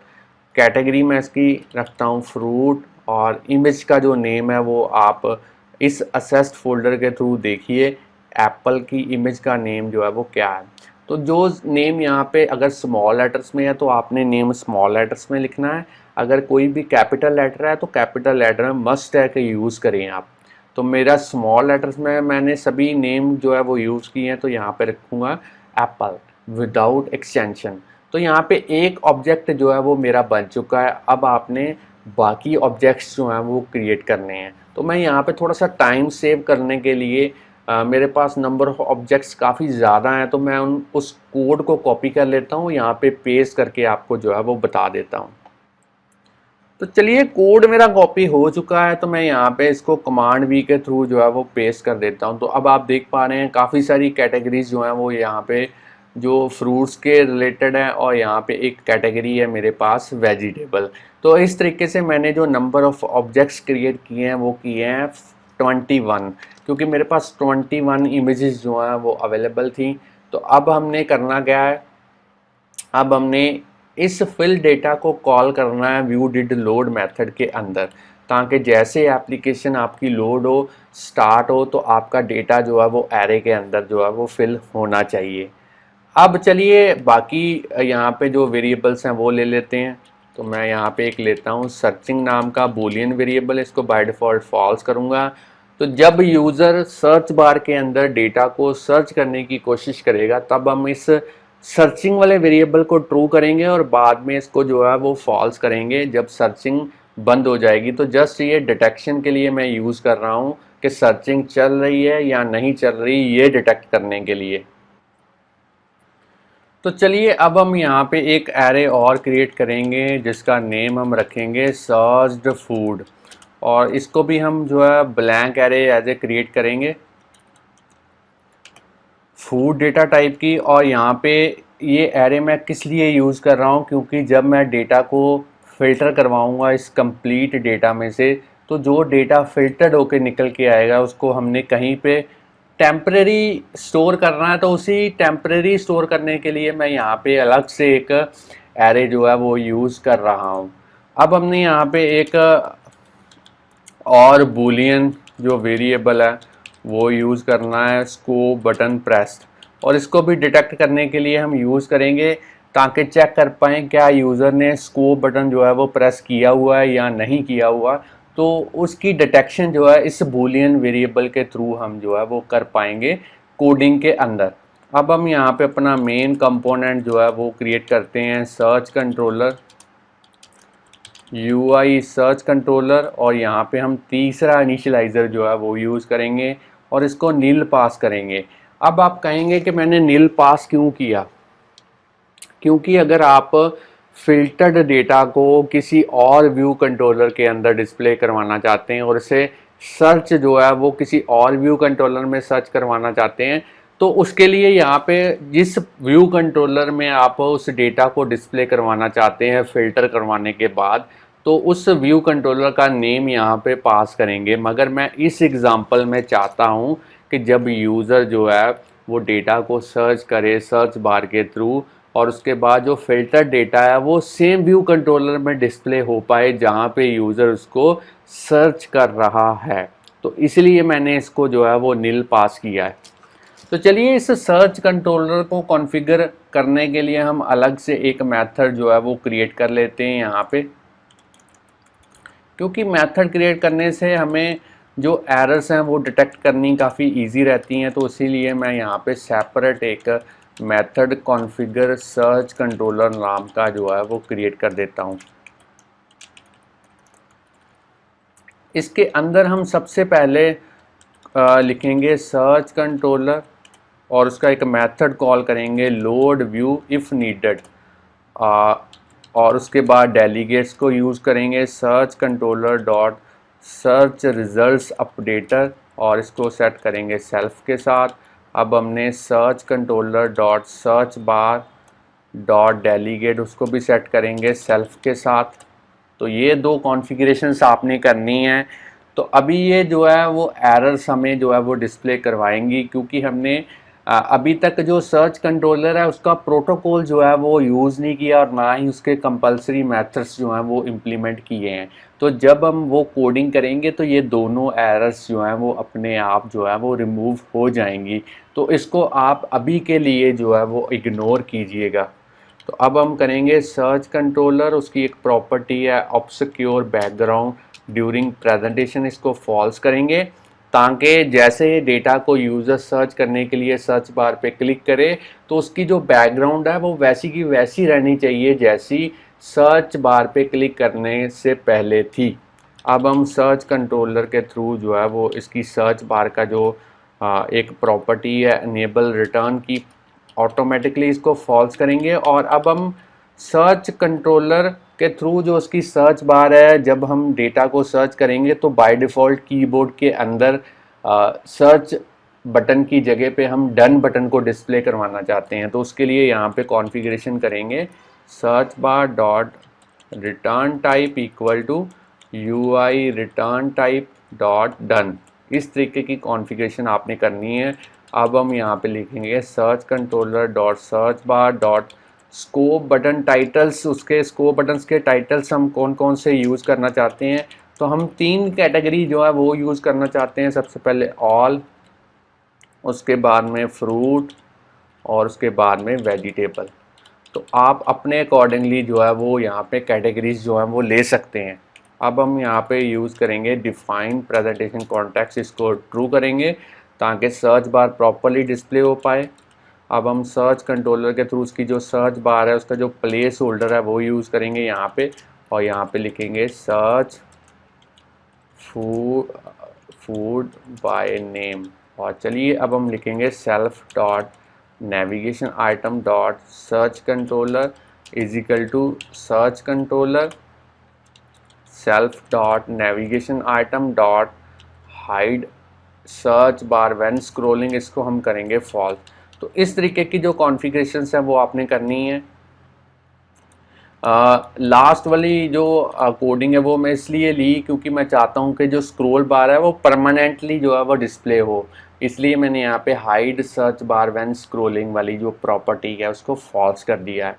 कैटेगरी में इसकी रखता हूँ फ्रूट और इमेज का जो नेम है वो आप इस असेस्ड फोल्डर के थ्रू देखिए एप्पल की इमेज का नेम जो है वो क्या है। तो जो नेम यहाँ पे अगर स्मॉल लेटर्स में है तो आपने नेम स्मॉल लेटर्स में लिखना है। अगर कोई भी कैपिटल लेटर है तो कैपिटल लेटर में मस्ट है कि यूज़ करें आप। तो मेरा स्मॉल लेटर्स में मैंने सभी नेम जो है वो यूज़ किए हैं, तो यहाँ पे रखूँगा एप्पल विदाउट एक्सटेंशन। तो यहाँ पे एक ऑब्जेक्ट जो है वो मेरा बन चुका है। अब आपने बाकी ऑब्जेक्ट्स जो हैं वो क्रिएट करने हैं। तो मैं यहाँ पे थोड़ा सा टाइम सेव करने के लिए मेरे पास नंबर ऑफ ऑब्जेक्ट्स काफ़ी ज़्यादा हैं, तो मैं उस कोड को कॉपी कर लेता हूँ, यहाँ पे पेस्ट करके आपको जो है वो बता देता हूँ। तो चलिए कोड मेरा कॉपी हो चुका है, तो मैं यहाँ पे इसको कमांड वी के थ्रू जो है वो पेस्ट कर देता हूँ। तो अब आप देख पा रहे हैं काफ़ी सारी कैटेगरीज जो हैं वो यहाँ पे जो फ्रूट्स के रिलेटेड है और यहाँ पे एक कैटेगरी है मेरे पास वेजिटेबल। तो इस तरीके से मैंने जो नंबर ऑफ़ ऑब्जेक्ट्स क्रिएट किए हैं वो किए हैं 21, क्योंकि मेरे पास 21 इमेजेस जो हैं वो अवेलेबल थी। तो अब हमने करना क्या है? अब हमने इस फिल डेटा को कॉल करना है व्यू डिड लोड मेथड के अंदर, ताकि जैसे एप्लीकेशन आपकी लोड हो स्टार्ट हो तो आपका डेटा जो है वो एरे के अंदर जो है वो फिल होना चाहिए। अब चलिए बाकी यहाँ पे जो वेरिएबल्स हैं वो ले लेते हैं। तो मैं यहाँ पे एक लेता हूँ सर्चिंग नाम का बूलियन वेरिएबल, इसको बाय डिफ़ॉल्ट फॉल्स करूँगा। तो जब यूज़र सर्च बार के अंदर डेटा को सर्च करने की कोशिश करेगा तब हम इस सर्चिंग वाले वेरिएबल को ट्रू करेंगे और बाद में इसको जो है वो फॉल्स करेंगे जब सर्चिंग बंद हो जाएगी। तो जस्ट ये डिटेक्शन के लिए मैं यूज़ कर रहा हूँ कि सर्चिंग चल रही है या नहीं चल रही, ये डिटेक्ट करने के लिए। तो चलिए अब हम यहाँ पे एक एरे और क्रिएट करेंगे जिसका नेम हम रखेंगे सर्च्ड फूड, और इसको भी हम जो है blank array as a create करेंगे फूड डेटा टाइप की। और यहाँ पे ये एरे मैं किस लिए यूज़ कर रहा हूँ, क्योंकि जब मैं डेटा को फ़िल्टर करवाऊँगा इस कंप्लीट डेटा में से, तो जो डेटा फ़िल्टर्ड होकर निकल के आएगा उसको हमने कहीं पे टेम्परेरी स्टोर करना है। तो उसी टेम्परेरी स्टोर करने के लिए मैं यहाँ पे अलग से एक एरे जो है वो यूज़ कर रहा हूँ। अब हमने यहाँ पे एक और बूलियन जो वेरिएबल है वो यूज़ करना है स्कोप बटन प्रेस्ड, और इसको भी डिटेक्ट करने के लिए हम यूज़ करेंगे ताकि चेक कर पाएँ क्या यूज़र ने स्कोप बटन जो है वो प्रेस किया हुआ है या नहीं किया हुआ। तो उसकी डिटेक्शन जो है इस बूलियन वेरिएबल के थ्रू हम जो है वो कर पाएंगे कोडिंग के अंदर। अब हम यहाँ पे अपना मेन कंपोनेंट जो है वो क्रिएट करते हैं, search controller, UI search controller, और यहाँ पे हम तीसरा इनिशियलाइज़र जो है वो यूज़ करेंगे और इसको नील पास करेंगे। अब आप कहेंगे कि मैंने नील पास क्यों किया, क्योंकि अगर आप फिल्टर्ड डेटा को किसी और व्यू कंट्रोलर के अंदर डिस्प्ले करवाना चाहते हैं और इसे सर्च जो है वो किसी और व्यू कंट्रोलर में सर्च करवाना चाहते हैं, तो उसके लिए यहाँ पे जिस व्यू कंट्रोलर में आप उस डेटा को डिस्प्ले करवाना चाहते हैं फिल्टर करवाने के बाद, तो उस व्यू कंट्रोलर का नेम यहाँ पे पास करेंगे। मगर मैं इस एग्जांपल में चाहता हूँ कि जब यूज़र जो है वो डेटा को सर्च करे सर्च बार के थ्रू, और उसके बाद जो फिल्टर डेटा है वो सेम व्यू कंट्रोलर में डिस्प्ले हो पाए जहाँ पे यूज़र उसको सर्च कर रहा है। तो इसलिए मैंने इसको जो है वो नील पास किया है। तो चलिए इस सर्च कंट्रोलर को कॉन्फ़िगर करने के लिए हम अलग से एक मेथड जो है वो क्रिएट कर लेते हैं यहाँ पे, क्योंकि मेथड क्रिएट करने से हमें जो एरर्स हैं वो डिटेक्ट करनी काफ़ी इजी रहती हैं। तो इसीलिए मैं यहाँ पे सेपरेट एक मेथड कॉन्फ़िगर सर्च कंट्रोलर नाम का जो है वो क्रिएट कर देता हूँ। इसके अंदर हम सबसे पहले लिखेंगे सर्च कंट्रोलर और उसका एक मेथड कॉल करेंगे लोड व्यू इफ़ नीडेड, और उसके बाद डेलीगेट्स को यूज़ करेंगे search controller dot search results updater, और इसको सेट करेंगे सेल्फ के साथ। अब हमने search controller dot search bar dot delegate उसको भी सेट करेंगे सेल्फ के साथ। तो ये दो कॉन्फ़िगरेशंस आपने करनी है। तो अभी ये जो है वो एरर्स हमें जो है वो डिस्प्ले करवाएंगी, क्योंकि हमने अभी तक जो सर्च कंट्रोलर है उसका प्रोटोकॉल जो है वो यूज़ नहीं किया और ना ही उसके कंपलसरी मेथड्स जो हैं वो इम्प्लीमेंट किए हैं। तो जब हम वो कोडिंग करेंगे तो ये दोनों एरर्स जो हैं वो अपने आप जो है वो रिमूव हो जाएंगी। तो इसको आप अभी के लिए जो है वो इग्नोर कीजिएगा। तो अब हम करेंगे सर्च कंट्रोलर, उसकी एक प्रॉपर्टी है ऑब्सक्योर बैकग्राउंड ड्यूरिंग प्रेजेंटेशन, इसको फॉल्स करेंगे ताकि जैसे डेटा को यूज़र सर्च करने के लिए सर्च बार पे क्लिक करे तो उसकी जो बैकग्राउंड है वो वैसी की वैसी रहनी चाहिए जैसी सर्च बार पे क्लिक करने से पहले थी। अब हम सर्च कंट्रोलर के थ्रू जो है वो इसकी सर्च बार का जो एक प्रॉपर्टी है इनेबल रिटर्न की, ऑटोमेटिकली इसको फॉल्स करेंगे। और अब हम सर्च कंट्रोलर के थ्रू जो उसकी सर्च बार है, जब हम डेटा को सर्च करेंगे तो बाय डिफ़ॉल्ट कीबोर्ड के अंदर सर्च बटन की जगह पे हम डन बटन को डिस्प्ले करवाना चाहते हैं। तो उसके लिए यहाँ पे कॉन्फ़िगरेशन करेंगे search bar dot return type equal to UI return type dot done. इस तरीके की कॉन्फ़िगरेशन आपने करनी है। अब हम यहाँ पे लिखेंगे search controller dot search bar dot scope button titles, उसके स्कोप बटन्स के टाइटल्स हम कौन कौन से यूज़ करना चाहते हैं। तो हम 3 कैटेगरी जो है वो यूज़ करना चाहते हैं। सबसे पहले ऑल, उसके बाद में फ्रूट और उसके बाद में वेजिटेबल। तो आप अपने अकॉर्डिंगली जो है वो यहाँ पे कैटेगरीज जो है वो ले सकते हैं। अब हम यहाँ पे यूज़ करेंगे डिफाइन प्रेजेंटेशन कॉन्टेक्स्ट, इसको ट्रू करेंगे ताकि सर्च बार प्रॉपरली डिस्प्ले हो पाए। अब हम सर्च कंट्रोलर के थ्रू उसकी जो सर्च बार है उसका जो प्लेस होल्डर है वो यूज़ करेंगे यहाँ पे, और यहाँ पे लिखेंगे सर्च फूड बाय नेम। और चलिए अब हम लिखेंगे self dot navigation item dot search controller is equal to search controller self dot navigation item dot hide search bar when scrolling, इसको हम करेंगे फॉल्स। तो इस तरीके की जो कॉन्फ़िगरेशंस है वो आपने करनी है। लास्ट वाली जो कोडिंग है वो मैं इसलिए ली क्योंकि मैं चाहता हूँ कि जो स्क्रॉल बार है वो परमानेंटली जो है वो डिस्प्ले हो, इसलिए मैंने यहाँ पे hide search bar when scrolling वाली जो प्रॉपर्टी है उसको फॉल्स कर दिया है।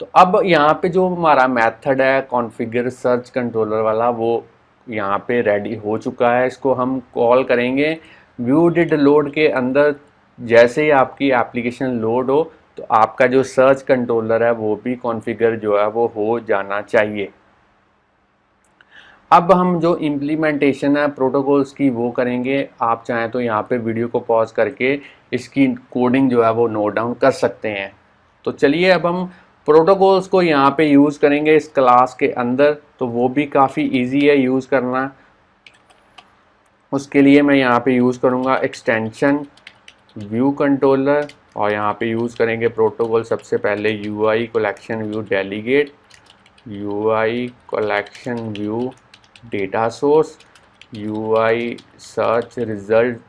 तो अब यहाँ पे जो हमारा मेथड है कॉन्फ़िगर सर्च कंट्रोलर वाला वो यहाँ पे रेडी हो चुका है। इसको हम कॉल करेंगे व्यू डिड लोड के अंदर। जैसे ही आपकी एप्लीकेशन लोड हो तो आपका जो सर्च कंट्रोलर है वो भी कॉन्फ़िगर जो है वो हो जाना चाहिए। अब हम जो इम्प्लीमेंटेशन है प्रोटोकॉल्स की वो करेंगे। आप चाहें तो यहाँ पे वीडियो को पॉज करके इसकी कोडिंग जो है वो नोट डाउन कर सकते हैं। तो चलिए अब हम प्रोटोकॉल्स को यहाँ पे यूज़ करेंगे इस क्लास के अंदर, तो वो भी काफ़ी इजी है यूज़ करना। उसके लिए मैं यहाँ पे यूज़ करूँगा एक्सटेंशन व्यू कंट्रोलर, और यहाँ पे यूज़ करेंगे प्रोटोकॉल सबसे पहले UI collection view delegate, UI collection view data source, UI search result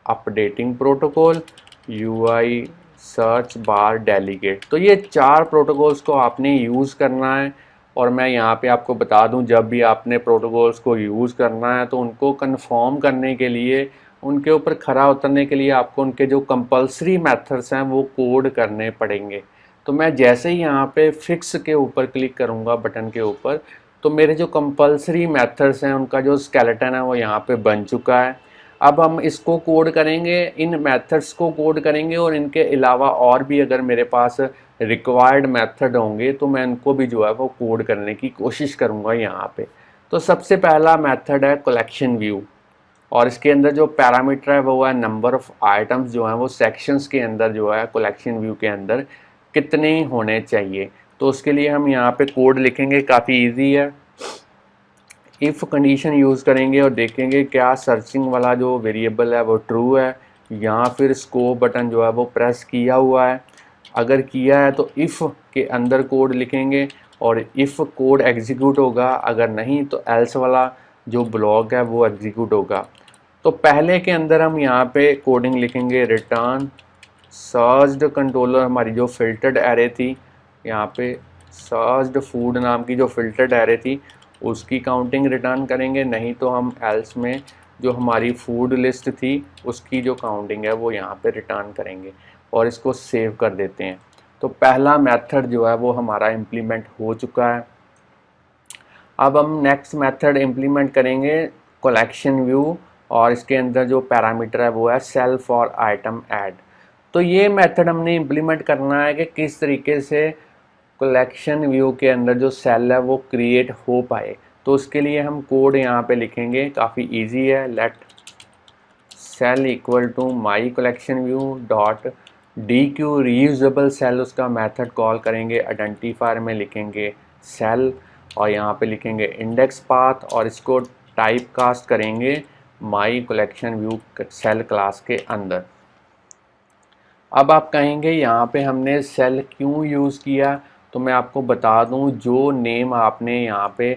updating protocol, UI search bar delegate. तो ये 4 प्रोटोकॉल्स को आपने यूज़ करना है। और मैं यहाँ पे आपको बता दूँ, जब भी आपने प्रोटोकॉल्स को यूज़ करना है तो उनको कंफर्म करने के लिए, उनके ऊपर खरा उतरने के लिए आपको उनके जो कंपलसरी मेथड्स हैं वो कोड करने पड़ेंगे। तो मैं जैसे ही यहाँ पे फिक्स के ऊपर क्लिक करूँगा बटन के ऊपर, तो मेरे जो कंपलसरी मेथड्स हैं उनका जो स्केलेटन है वो यहाँ पे बन चुका है। अब हम इसको कोड करेंगे, इन मेथड्स को कोड करेंगे, और इनके अलावा और भी अगर मेरे पास रिक्वायर्ड मेथड होंगे तो मैं इनको भी जो है वो कोड करने की कोशिश करूँगा यहाँ पे। तो सबसे पहला मेथड है कलेक्शन व्यू, और इसके अंदर जो पैरामीटर है वो है नंबर ऑफ आइटम्स जो हैं वो सेक्शंस के अंदर जो है कलेक्शन व्यू के अंदर कितने होने चाहिए। तो उसके लिए हम यहाँ पे कोड लिखेंगे, काफ़ी इजी है। इफ़ कंडीशन यूज़ करेंगे और देखेंगे क्या सर्चिंग वाला जो वेरिएबल है वो ट्रू है, या फिर स्कोप बटन जो है वो प्रेस किया हुआ है। अगर किया है तो इफ़ के अंदर कोड लिखेंगे और इफ़ कोड एग्जीक्यूट होगा, अगर नहीं तो एल्स वाला जो ब्लॉक है वो एग्जीक्यूट होगा। तो पहले के अंदर हम यहाँ पे कोडिंग लिखेंगे रिटर्न सर्च्ड कंट्रोलर, हमारी जो फिल्टर्ड एरे थी, यहाँ पे सर्च्ड फूड नाम की जो फिल्टर्ड एरे थी उसकी काउंटिंग रिटर्न करेंगे, नहीं तो हम एल्स में जो हमारी फूड लिस्ट थी उसकी जो काउंटिंग है वो यहाँ पे रिटर्न करेंगे, और इसको सेव कर देते हैं। तो पहला मेथड जो है वो हमारा इम्प्लीमेंट हो चुका है। अब हम नेक्स्ट मेथड इम्प्लीमेंट करेंगे कलेक्शन व्यू, और इसके अंदर जो पैरामीटर है वो है सेल्फ और आइटम ऐड। तो ये मेथड हमने इम्प्लीमेंट करना है कि किस तरीके से कलेक्शन व्यू के अंदर जो सेल है वो क्रिएट हो पाए। तो उसके लिए हम कोड यहाँ पे लिखेंगे, काफ़ी इजी है। Let cell equal to my collection view dot DQ reusable cell, उसका मेथड कॉल करेंगे। आइडेंटिफायर में लिखेंगे सेल, और यहाँ पे लिखेंगे इंडेक्स पाथ, और इसको टाइप कास्ट करेंगे my collection view cell class के अंदर। अब आप कहेंगे यहाँ पे हमने सेल क्यों यूज़ किया, तो मैं आपको बता दूँ, जो नेम आपने यहाँ पे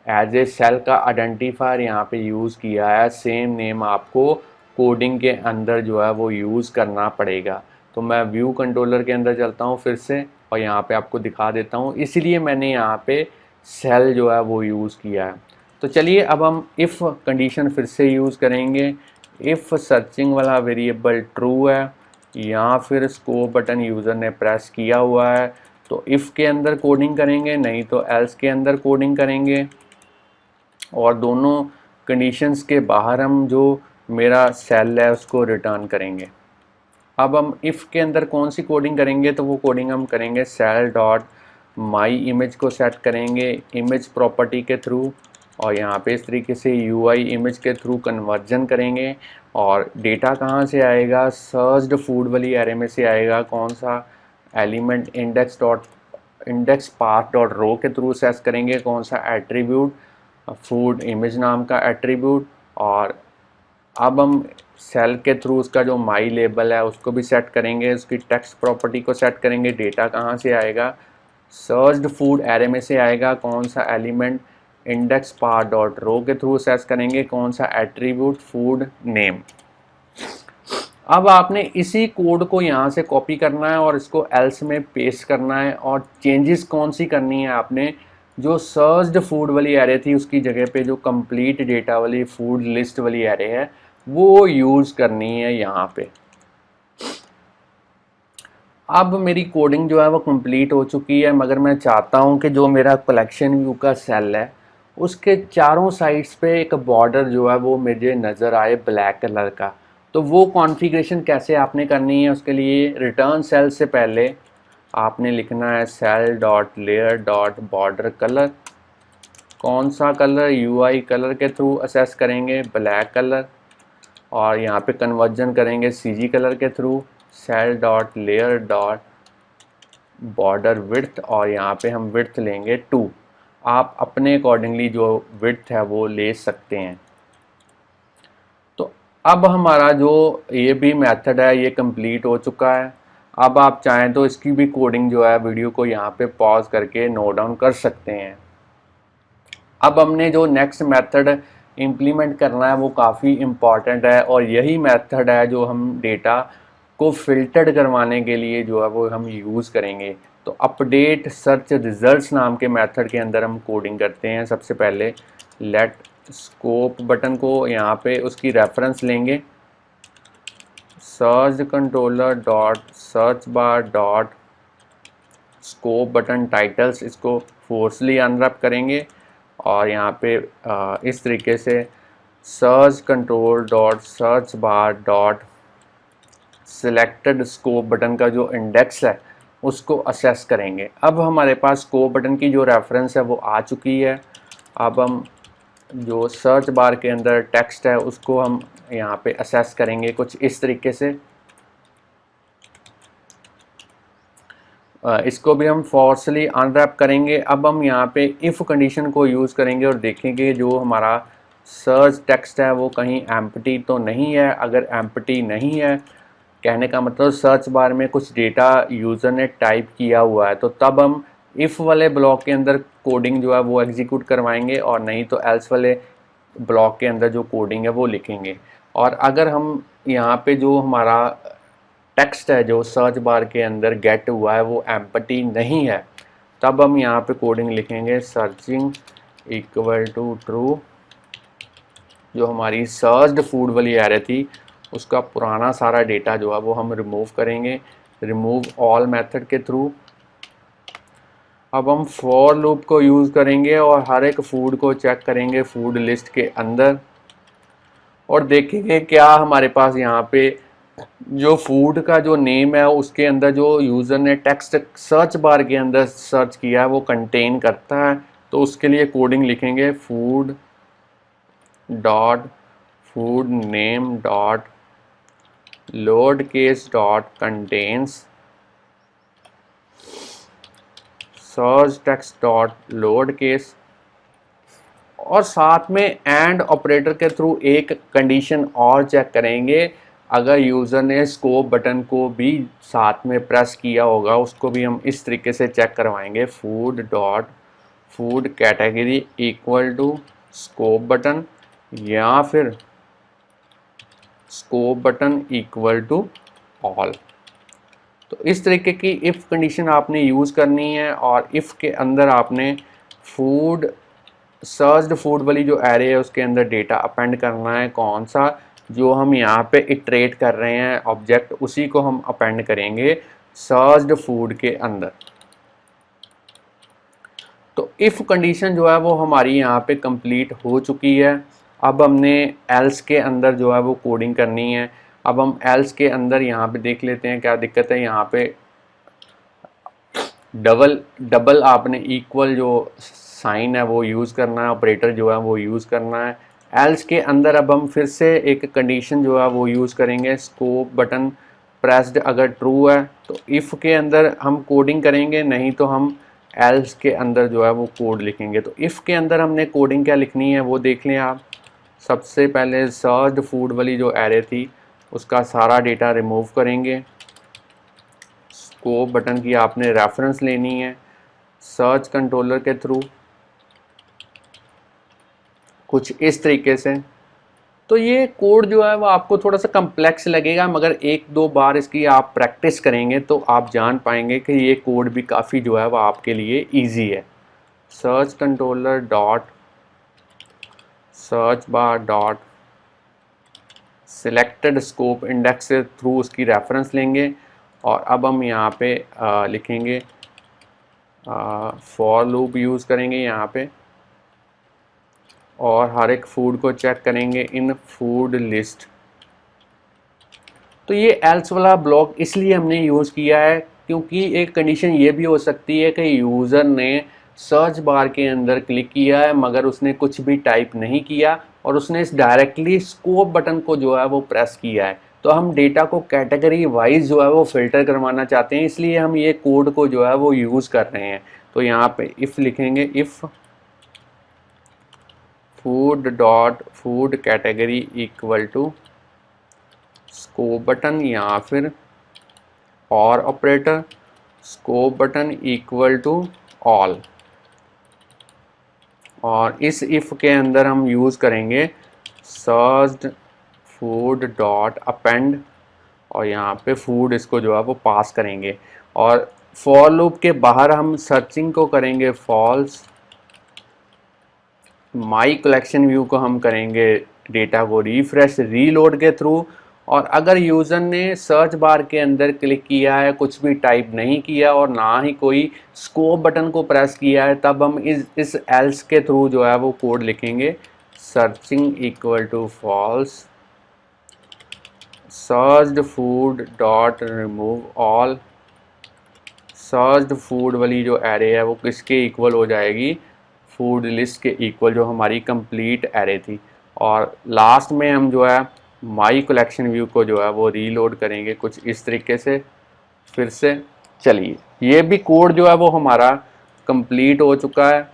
एज ए सेल का आइडेंटिफायर यहाँ पे यूज़ किया है, सेम नेम आपको कोडिंग के अंदर जो है वो यूज़ करना पड़ेगा। तो मैं व्यू कंट्रोलर के अंदर चलता हूँ फिर से, और यहाँ पे आपको दिखा देता हूँ, इसलिए मैंने यहाँ पे सेल जो है वो यूज़ किया है। तो चलिए अब हम इफ़ कंडीशन फिर से यूज़ करेंगे। इफ़ सर्चिंग वाला वेरिएबल ट्रू है, या फिर स्कोप बटन यूज़र ने प्रेस किया हुआ है, तो इफ़ के अंदर कोडिंग करेंगे, नहीं तो एल्स के अंदर कोडिंग करेंगे, और दोनों कंडीशंस के बाहर हम जो मेरा सेल है उसको रिटर्न करेंगे। अब हम इफ़ के अंदर कौन सी कोडिंग करेंगे, तो वो कोडिंग हम करेंगे सेल डॉट माई इमेज को सेट करेंगे इमेज प्रॉपर्टी के थ्रू, और यहाँ पे इस तरीके से UI इमेज के थ्रू कन्वर्जन करेंगे। और डेटा कहाँ से आएगा, सर्च्ड फूड वाली एरे में से आएगा। कौन सा element, index path dot row के थ्रू सेट करेंगे, कौन सा एट्रीब्यूट, फूड इमेज नाम का एट्रीब्यूट। और अब हम सेल के थ्रू उसका जो माई लेबल है उसको भी सेट करेंगे, उसकी टेक्स्ट प्रॉपर्टी को सेट करेंगे। डेटा कहाँ से आएगा, सर्च्ड फूड एरे में से आएगा। कौन सा element, index path dot row के थ्रू सेट करेंगे, कौन सा एट्रीब्यूट, फूड नेम। अब आपने इसी कोड को यहाँ से कॉपी करना है और इसको एल्स में पेस्ट करना है, और चेंजेस कौन सी करनी है आपने, जो सर्च्ड फूड वाली एरे थी उसकी जगह पे जो कंप्लीट डेटा वाली फूड लिस्ट वाली एरे है वो यूज़ करनी है यहाँ पे। अब मेरी कोडिंग जो है वो कंप्लीट हो चुकी है, मगर मैं चाहता हूँ कि जो मेरा कलेक्शन व्यू का सेल है उसके चारों साइड्स पे एक बॉर्डर जो है वो मुझे नज़र आए ब्लैक कलर का। तो वो कॉन्फ़िगरेशन कैसे आपने करनी है, उसके लिए रिटर्न सेल से पहले आपने लिखना है cell dot layer dot border colour कौन सा कलर, यूआई कलर के थ्रू असेस करेंगे ब्लैक कलर, और यहाँ पे कन्वर्जन करेंगे सीजी कलर के through, cell dot layer dot border width, और यहाँ पे हम विड्थ लेंगे 2। आप अपने अकॉर्डिंगली जो विड्थ है वो ले सकते हैं। तो अब हमारा जो ये भी मेथड है ये कंप्लीट हो चुका है। अब आप चाहें तो इसकी भी कोडिंग जो है वीडियो को यहाँ पे पॉज करके नोट डाउन कर सकते हैं। अब हमने जो नेक्स्ट मेथड इम्प्लीमेंट करना है वो काफ़ी इम्पॉर्टेंट है, और यही मेथड है जो हम डेटा को फिल्टर्ड करवाने के लिए जो है वो हम यूज़ करेंगे। तो अपडेट सर्च रिजल्ट्स नाम के मेथड के अंदर हम कोडिंग करते हैं। सबसे पहले लेट स्कोप बटन को यहाँ पे उसकी रेफरेंस लेंगे, search controller dot search bar dot scope button titles, इसको फोर्सली अनरैप करेंगे, और यहाँ पे इस तरीके से search control dot search bar dot selected scope button का जो इंडेक्स है उसको असेस करेंगे। अब हमारे पास स्कोप बटन की जो रेफरेंस है वो आ चुकी है। अब हम जो सर्च बार के अंदर टेक्स्ट है उसको हम यहाँ पे असेस करेंगे कुछ इस तरीके से। इसको भी हम फोर्सली अनरैप करेंगे। अब हम यहाँ पे इफ़ कंडीशन को यूज़ करेंगे और देखेंगे जो हमारा सर्च टेक्स्ट है वो कहीं एम्प्टी तो नहीं है। अगर एम्प्टी नहीं है, कहने का मतलब सर्च बार में कुछ डेटा यूज़र ने टाइप किया हुआ है, तो तब हम इफ़ वाले ब्लॉक के अंदर कोडिंग जो है वो एग्जीक्यूट करवाएंगे, और नहीं तो एल्स वाले ब्लॉक के अंदर जो कोडिंग है वो लिखेंगे। और अगर हम यहाँ पे जो हमारा टेक्स्ट है जो सर्च बार के अंदर गेट हुआ है वो एम्प्टी नहीं है, तब हम यहाँ पे कोडिंग लिखेंगे सर्चिंग इक्वल टू ट्रू। जो हमारी सर्च्ड फूड वाली एरे थी उसका पुराना सारा डेटा जो है वो हम रिमूव करेंगे, रिमूव ऑल मेथड के थ्रू। अब हम फॉर लूप को यूज़ करेंगे और हर एक फूड को चेक करेंगे फूड लिस्ट के अंदर, और देखेंगे क्या हमारे पास यहाँ पे जो फूड का जो नेम है उसके अंदर जो यूज़र ने टेक्स्ट सर्च बार के अंदर सर्च किया है वो कंटेन करता है। तो उसके लिए कोडिंग लिखेंगे food dot food name dot load case dot contains search text dot load case, और साथ में एंड ऑपरेटर के थ्रू एक कंडीशन और चेक करेंगे। अगर यूज़र ने स्कोप बटन को भी साथ में प्रेस किया होगा उसको भी हम इस तरीके से चेक करवाएंगे food dot food category equal to scope button, या फिर scope button equal to all. तो इस तरीके की इफ़ कंडीशन आपने यूज़ करनी है, और इफ़ के अंदर आपने फूड सर्च्ड फूड वाली जो एरे है उसके अंदर डेटा अपेंड करना है, कौन सा जो हम यहाँ पे इटरेट कर रहे हैं ऑब्जेक्ट उसी को हम अपेंड करेंगे सर्च्ड फूड के अंदर। तो इफ़ कंडीशन जो है वो हमारी यहाँ पे कंप्लीट हो चुकी है। अब हमने एल्स के अंदर जो है वो कोडिंग करनी है। अब हम एल्स के अंदर यहाँ पे देख लेते हैं क्या दिक्कत है। यहाँ पे डबल आपने इक्वल जो साइन है वो यूज़ करना है, ऑपरेटर जो है वो यूज़ करना है। एल्स के अंदर अब हम फिर से एक कंडीशन जो है वो यूज़ करेंगे स्कोप बटन प्रेस्ड अगर ट्रू है तो इफ़ के अंदर हम कोडिंग करेंगे, नहीं तो हम एल्स के अंदर जो है वो कोड लिखेंगे। तो इफ़ के अंदर हमने कोडिंग क्या लिखनी है वो देख लें आप। सबसे पहले सर्च्ड फूड वाली जो एरे थी उसका सारा डेटा रिमूव करेंगे। स्कोप बटन की आपने रेफरेंस लेनी है सर्च कंट्रोलर के थ्रू कुछ इस तरीके से। तो ये कोड जो है वो आपको थोड़ा सा कम्प्लेक्स लगेगा, मगर एक दो बार इसकी आप प्रैक्टिस करेंगे तो आप जान पाएंगे कि ये कोड भी काफ़ी जो है वो आपके लिए इजी है। Search controller dot search bar dot selected scope index से थ्रू उसकी रेफरेंस लेंगे, और अब हम यहाँ पे लिखेंगे फॉर लूप यूज़ करेंगे यहाँ पे, और हर एक फूड को चेक करेंगे इन फूड लिस्ट। तो ये एल्स वाला ब्लॉक इसलिए हमने यूज़ किया है क्योंकि एक कंडीशन ये भी हो सकती है कि यूज़र ने सर्च बार के अंदर क्लिक किया है मगर उसने कुछ भी टाइप नहीं किया और उसने इस डायरेक्टली स्कोप बटन को जो है वो प्रेस किया है। तो हम डेटा को कैटेगरी वाइज जो है वो फिल्टर करवाना चाहते हैं, इसलिए हम ये कोड को जो है वो यूज़ कर रहे हैं। तो यहाँ पे इफ़ लिखेंगे, if food dot food category equal to scope button या फिर और operator scope button equal to all. और इस इफ़ के अंदर हम यूज़ करेंगे सर्च्ड फूड डॉट अपेंड और यहाँ पे फूड इसको जो है वो पास करेंगे। और फॉर लूप के बाहर हम सर्चिंग को करेंगे फॉल्स, माई कलेक्शन व्यू को हम करेंगे डेटा को रिफ्रेश रीलोड के थ्रू। और अगर यूज़र ने सर्च बार के अंदर क्लिक किया है, कुछ भी टाइप नहीं किया और ना ही कोई स्कोप बटन को प्रेस किया है, तब हम इस एल्स के थ्रू जो है वो कोड लिखेंगे searching equal to false, searched food dot remove all. Searched food वाली जो एरे है वो किसके इक्वल हो जाएगी, फूड लिस्ट के इक्वल, जो हमारी कंप्लीट एरे थी। और लास्ट में हम जो है माई कलेक्शन व्यू को जो है वो रीलोड करेंगे कुछ इस तरीके से। फिर से चलिए, ये भी कोड जो है वो हमारा कंप्लीट हो चुका है।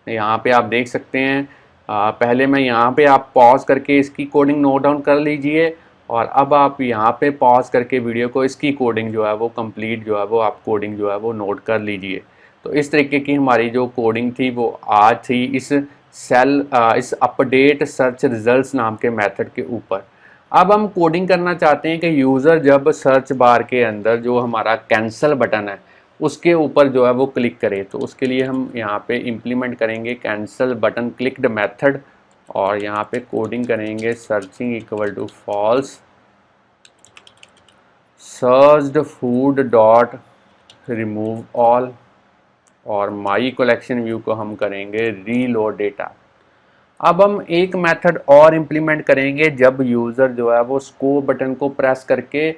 यहाँ पे आप देख सकते हैं। पहले मैं यहाँ पे आप पॉज करके इसकी कोडिंग नोट डाउन कर लीजिए और अब आप यहाँ पे पॉज करके वीडियो को इसकी कोडिंग जो है वो कंप्लीट जो है वो आप कोडिंग जो है वो नोट कर लीजिए। तो इस तरीके की हमारी जो कोडिंग थी वो आज थी इस इस अपडेट सर्च रिजल्ट्स नाम के मेथड के ऊपर। अब हम कोडिंग करना चाहते हैं कि यूज़र जब सर्च बार के अंदर जो हमारा कैंसिल बटन है उसके ऊपर जो है वो क्लिक करे। तो उसके लिए हम यहाँ पे इम्प्लीमेंट करेंगे कैंसिल बटन क्लिक्ड मेथड और यहाँ पे कोडिंग करेंगे searching equal to false, searched food dot remove all और माई कलेक्शन व्यू को हम करेंगे रीलोड डेटा। अब हम एक मेथड और इम्प्लीमेंट करेंगे जब यूज़र जो है वो स्कोप बटन को प्रेस करके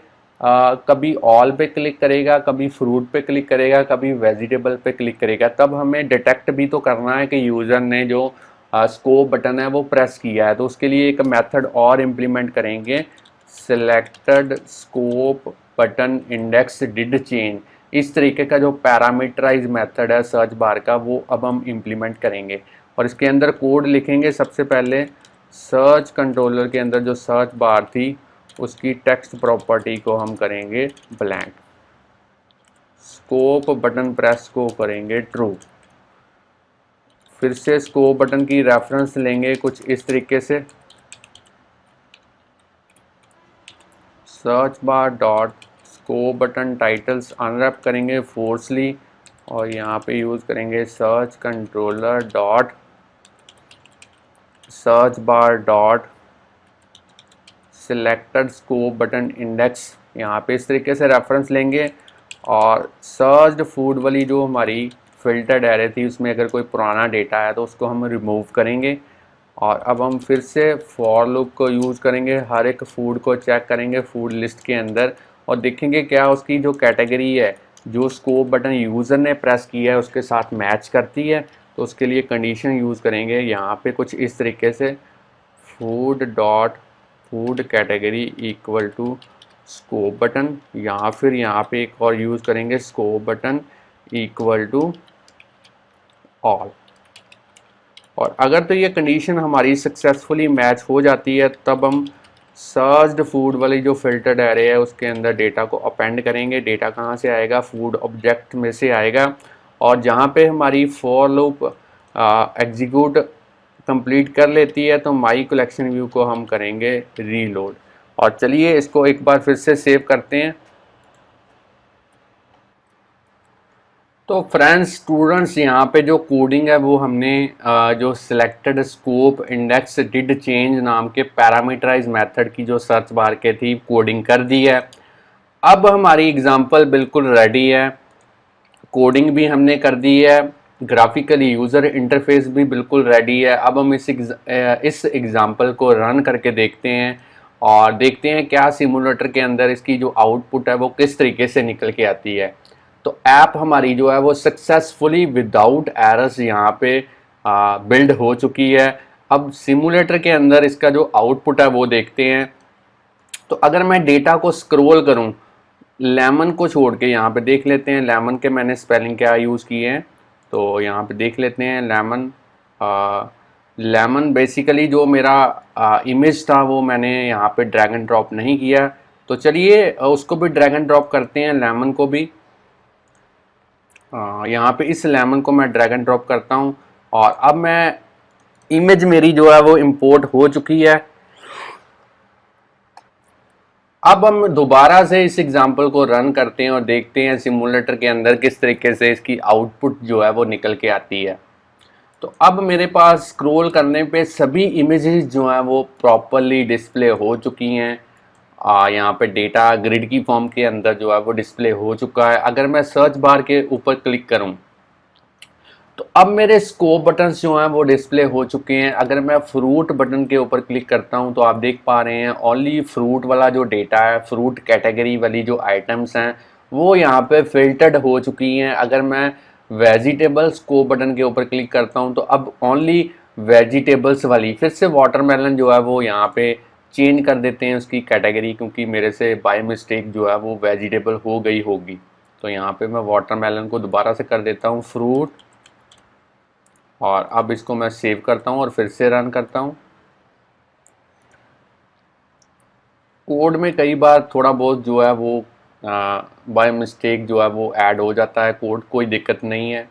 कभी ऑल पे क्लिक करेगा, कभी फ्रूट पे क्लिक करेगा, कभी वेजिटेबल पे क्लिक करेगा। तब हमें डिटेक्ट भी तो करना है कि यूज़र ने जो स्कोप बटन है वो प्रेस किया है। तो उसके लिए एक मेथड और इम्प्लीमेंट करेंगे selected scope button index did change. इस तरीके का जो पैरामीटराइज मेथड है सर्च बार का वो अब हम इम्प्लीमेंट करेंगे और इसके अंदर कोड लिखेंगे। सबसे पहले सर्च कंट्रोलर के अंदर जो सर्च बार थी उसकी टेक्स्ट प्रॉपर्टी को हम करेंगे ब्लैंक, स्कोप बटन प्रेस को करेंगे ट्रू। फिर से स्कोप बटन की रेफरेंस लेंगे कुछ इस तरीके से, search bar dot scope button titles unwrap करेंगे फोर्सली और यहाँ पे यूज़ करेंगे search controller dot search bar dot selected scope button index. यहाँ पे इस तरीके से रेफरेंस लेंगे और सर्च्ड फूड वाली जो हमारी फिल्टर्ड एरे थी उसमें अगर कोई पुराना डेटा है तो उसको हम रिमूव करेंगे। और अब हम फिर से फॉर लूप को यूज़ करेंगे, हर एक फूड को चेक करेंगे फूड लिस्ट के अंदर और देखेंगे क्या उसकी जो कैटेगरी है जो स्कोप बटन यूज़र ने प्रेस किया है उसके साथ मैच करती है। तो उसके लिए कंडीशन यूज़ करेंगे यहाँ पे कुछ इस तरीके से, food dot food category equal to scope button या फिर यहाँ पे एक और यूज़ करेंगे scope button equal to all. और अगर तो ये कंडीशन हमारी सक्सेसफुली मैच हो जाती है तब हम सर्च्ड फूड वाली जो फिल्टर्ड एरे है उसके अंदर डेटा को अपेंड करेंगे। डेटा कहाँ से आएगा, फूड ऑब्जेक्ट में से आएगा। और जहाँ पे हमारी फॉर लूप एग्जीक्यूट कंप्लीट कर लेती है तो माई कलेक्शन व्यू को हम करेंगे रीलोड। और चलिए इसको एक बार फिर से सेव करते हैं। तो फ्रेंड्स स्टूडेंट्स यहाँ पे जो कोडिंग है वो हमने जो selected scope index did change नाम के पैरामीटराइज मेथड की जो सर्च बार के थी कोडिंग कर दी है। अब हमारी एग्जांपल बिल्कुल रेडी है, कोडिंग भी हमने कर दी है, ग्राफिकली यूज़र इंटरफेस भी बिल्कुल रेडी है। अब हम इस एग्जांपल को रन करके देखते हैं और देखते हैं क्या सिमुलेटर के अंदर इसकी जो आउटपुट है वो किस तरीके से निकल के आती है। तो ऐप हमारी जो है वो सक्सेसफुली विदाउट एरर्स यहाँ पे बिल्ड हो चुकी है। अब सिमुलेटर के अंदर इसका जो आउटपुट है वो देखते हैं। तो अगर मैं डेटा को स्क्रॉल करूं, लेमन को छोड़ के यहाँ पे देख लेते हैं लेमन के मैंने स्पेलिंग क्या यूज़ किए हैं, तो यहाँ पे देख लेते हैं लेमन। लेमन बेसिकली जो मेरा इमेज था वो मैंने यहाँ पे ड्रैग एंड ड्रॉप नहीं किया, तो चलिए उसको भी ड्रैग एंड ड्रॉप करते हैं, लेमन को भी। यहाँ पे इस लेमन को मैं ड्रैग एंड ड्रॉप करता हूँ और अब मैं इमेज मेरी जो है वो इंपोर्ट हो चुकी है। अब हम दोबारा से इस एग्जांपल को रन करते हैं और देखते हैं सिमुलेटर के अंदर किस तरीके से इसकी आउटपुट जो है वो निकल के आती है। तो अब मेरे पास स्क्रॉल करने पे सभी इमेजेस जो हैं वो प्रॉपरली डिस्प्ले हो चुकी हैं। यहाँ पे डेटा ग्रिड की फॉर्म के अंदर जो है वो डिस्प्ले हो चुका है। अगर मैं सर्च बार के ऊपर क्लिक करूँ तो अब मेरे स्कोप बटन्स जो हैं वो डिस्प्ले हो चुके हैं। अगर मैं फ्रूट बटन के ऊपर क्लिक करता हूं तो आप देख पा रहे हैं ओनली फ्रूट वाला जो डेटा है, फ्रूट कैटेगरी वाली जो आइटम्स हैं वो यहाँ पे फिल्टर्ड हो चुकी हैं। अगर मैं वेजिटेबल स्कोप बटन के ऊपर क्लिक करता हूं तो अब ओनली वेजिटेबल्स वाली, फिर से वाटरमेलन जो है वो यहाँ पे चेंज कर देते हैं उसकी कैटेगरी, क्योंकि मेरे से बाय मिस्टेक जो है वो वेजिटेबल हो गई होगी। तो यहाँ पे मैं वाटरमेलन को दोबारा से कर देता हूँ फ्रूट, और अब इसको मैं सेव करता हूं और फिर से रन करता हूं। कोड में कई बार थोड़ा बहुत जो है वो बाय मिस्टेक जो है वो ऐड हो जाता है कोड, कोई दिक्कत नहीं है।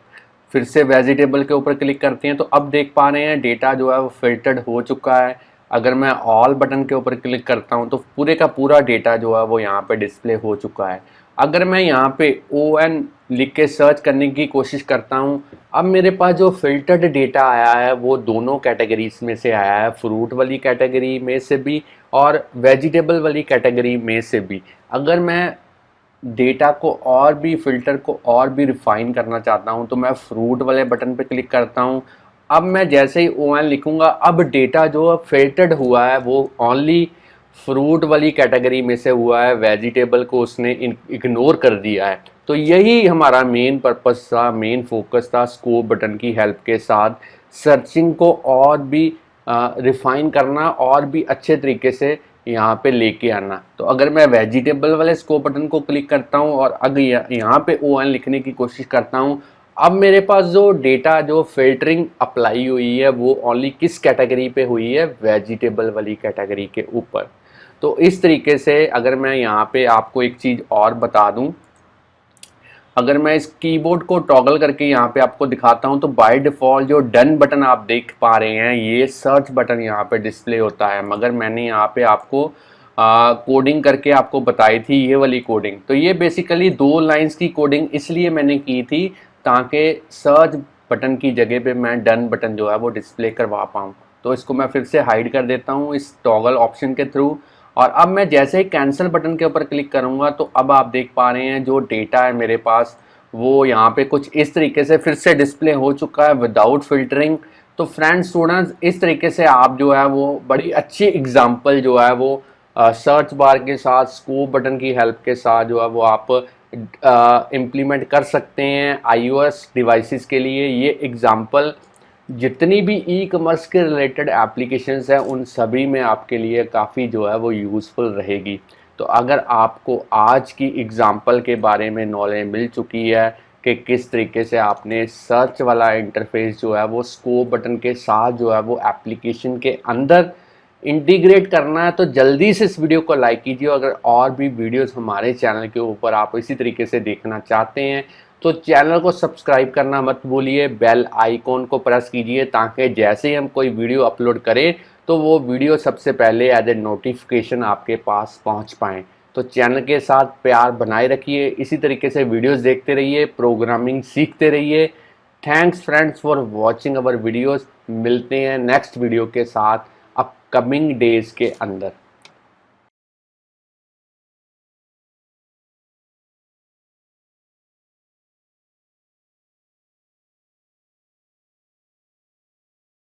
फिर से वेजिटेबल के ऊपर क्लिक करते हैं तो अब देख पा रहे हैं डेटा जो है वो फिल्टर्ड हो चुका है। अगर मैं ऑल बटन के ऊपर क्लिक करता हूं तो पूरे का पूरा डेटा जो है वो यहाँ पे डिस्प्ले हो चुका है। अगर मैं यहाँ पे ON लिख के सर्च करने की कोशिश करता हूँ, अब मेरे पास जो फिल्टर्ड डेटा आया है वो दोनों कैटेगरीज में से आया है, फ्रूट वाली कैटेगरी में से भी और वेजिटेबल वाली कैटेगरी में से भी। अगर मैं डेटा को और भी फिल्टर को और भी रिफाइन करना चाहता हूं तो मैं फ्रूट वाले बटन पे क्लिक करता हूं। अब मैं जैसे ही ON लिखूंगा अब डेटा जो फिल्टर्ड हुआ है वो ओनली फ्रूट वाली कैटेगरी में से हुआ है, वेजिटेबल को उसने इग्नोर कर दिया है। तो यही हमारा मेन पर्पस था, मेन फोकस था स्कोप बटन की हेल्प के साथ सर्चिंग को और भी रिफाइन करना और भी अच्छे तरीके से यहाँ पे लेके आना। तो अगर मैं वेजिटेबल वाले स्कोप बटन को क्लिक करता हूँ और अगर यहाँ पे ON लिखने की कोशिश करता हूँ, अब मेरे पास जो डेटा जो फिल्टरिंग अप्लाई हुई है वो ओनली किस कैटेगरी पे हुई है, वेजिटेबल वाली कैटेगरी के ऊपर। तो इस तरीके से अगर मैं यहाँ पे आपको एक चीज़ और बता दूँ, अगर मैं इस कीबोर्ड को टॉगल करके यहाँ पे आपको दिखाता हूँ तो बाय डिफ़ॉल्ट जो डन बटन आप देख पा रहे हैं ये सर्च बटन यहाँ पे डिस्प्ले होता है, मगर मैंने यहाँ पे आपको कोडिंग करके आपको बताई थी ये वाली कोडिंग। तो ये बेसिकली 2 लाइंस की कोडिंग इसलिए मैंने की थी ताकि सर्च बटन की जगह पे मैं डन बटन जो है वो डिस्प्ले करवा पाऊँ। तो इसको मैं फिर से हाइड कर देता हूँ इस टॉगल ऑप्शन के थ्रू, और अब मैं जैसे ही कैंसिल बटन के ऊपर क्लिक करूंगा तो अब आप देख पा रहे हैं जो डेटा है मेरे पास वो यहाँ पे कुछ इस तरीके से फिर से डिस्प्ले हो चुका है विदाउट फिल्टरिंग। तो फ्रेंड्स स्टूडेंट्स, इस तरीके से आप जो है वो बड़ी अच्छी एग्जांपल जो है वो सर्च बार के साथ स्कोप बटन की हेल्प के साथ जो है वो आप इम्प्लीमेंट कर सकते हैं iOS डिवाइसेस के लिए। ये एग्जांपल जितनी भी ई कॉमर्स के रिलेटेड एप्लीकेशंस हैं उन सभी में आपके लिए काफ़ी जो है वो यूज़फुल रहेगी। तो अगर आपको आज की एग्जांपल के बारे में नॉलेज मिल चुकी है कि किस तरीके से आपने सर्च वाला इंटरफेस जो है वो स्कोप बटन के साथ जो है वो एप्लीकेशन के अंदर इंटीग्रेट करना है, तो जल्दी से इस वीडियो को लाइक कीजिए। अगर और भी वीडियोस हमारे चैनल के ऊपर आप इसी तरीके से देखना चाहते हैं तो चैनल को सब्सक्राइब करना मत भूलिए, बेल आइकॉन को प्रेस कीजिए ताकि जैसे ही हम कोई वीडियो अपलोड करें तो वो वीडियो सबसे पहले एज ए नोटिफिकेशन आपके पास पहुंच पाएँ। तो चैनल के साथ प्यार बनाए रखिए, इसी तरीके से वीडियोस देखते रहिए, प्रोग्रामिंग सीखते रहिए। Thanks friends for watching our videos. मिलते हैं नेक्स्ट वीडियो के साथ अपकमिंग डेज के अंदर।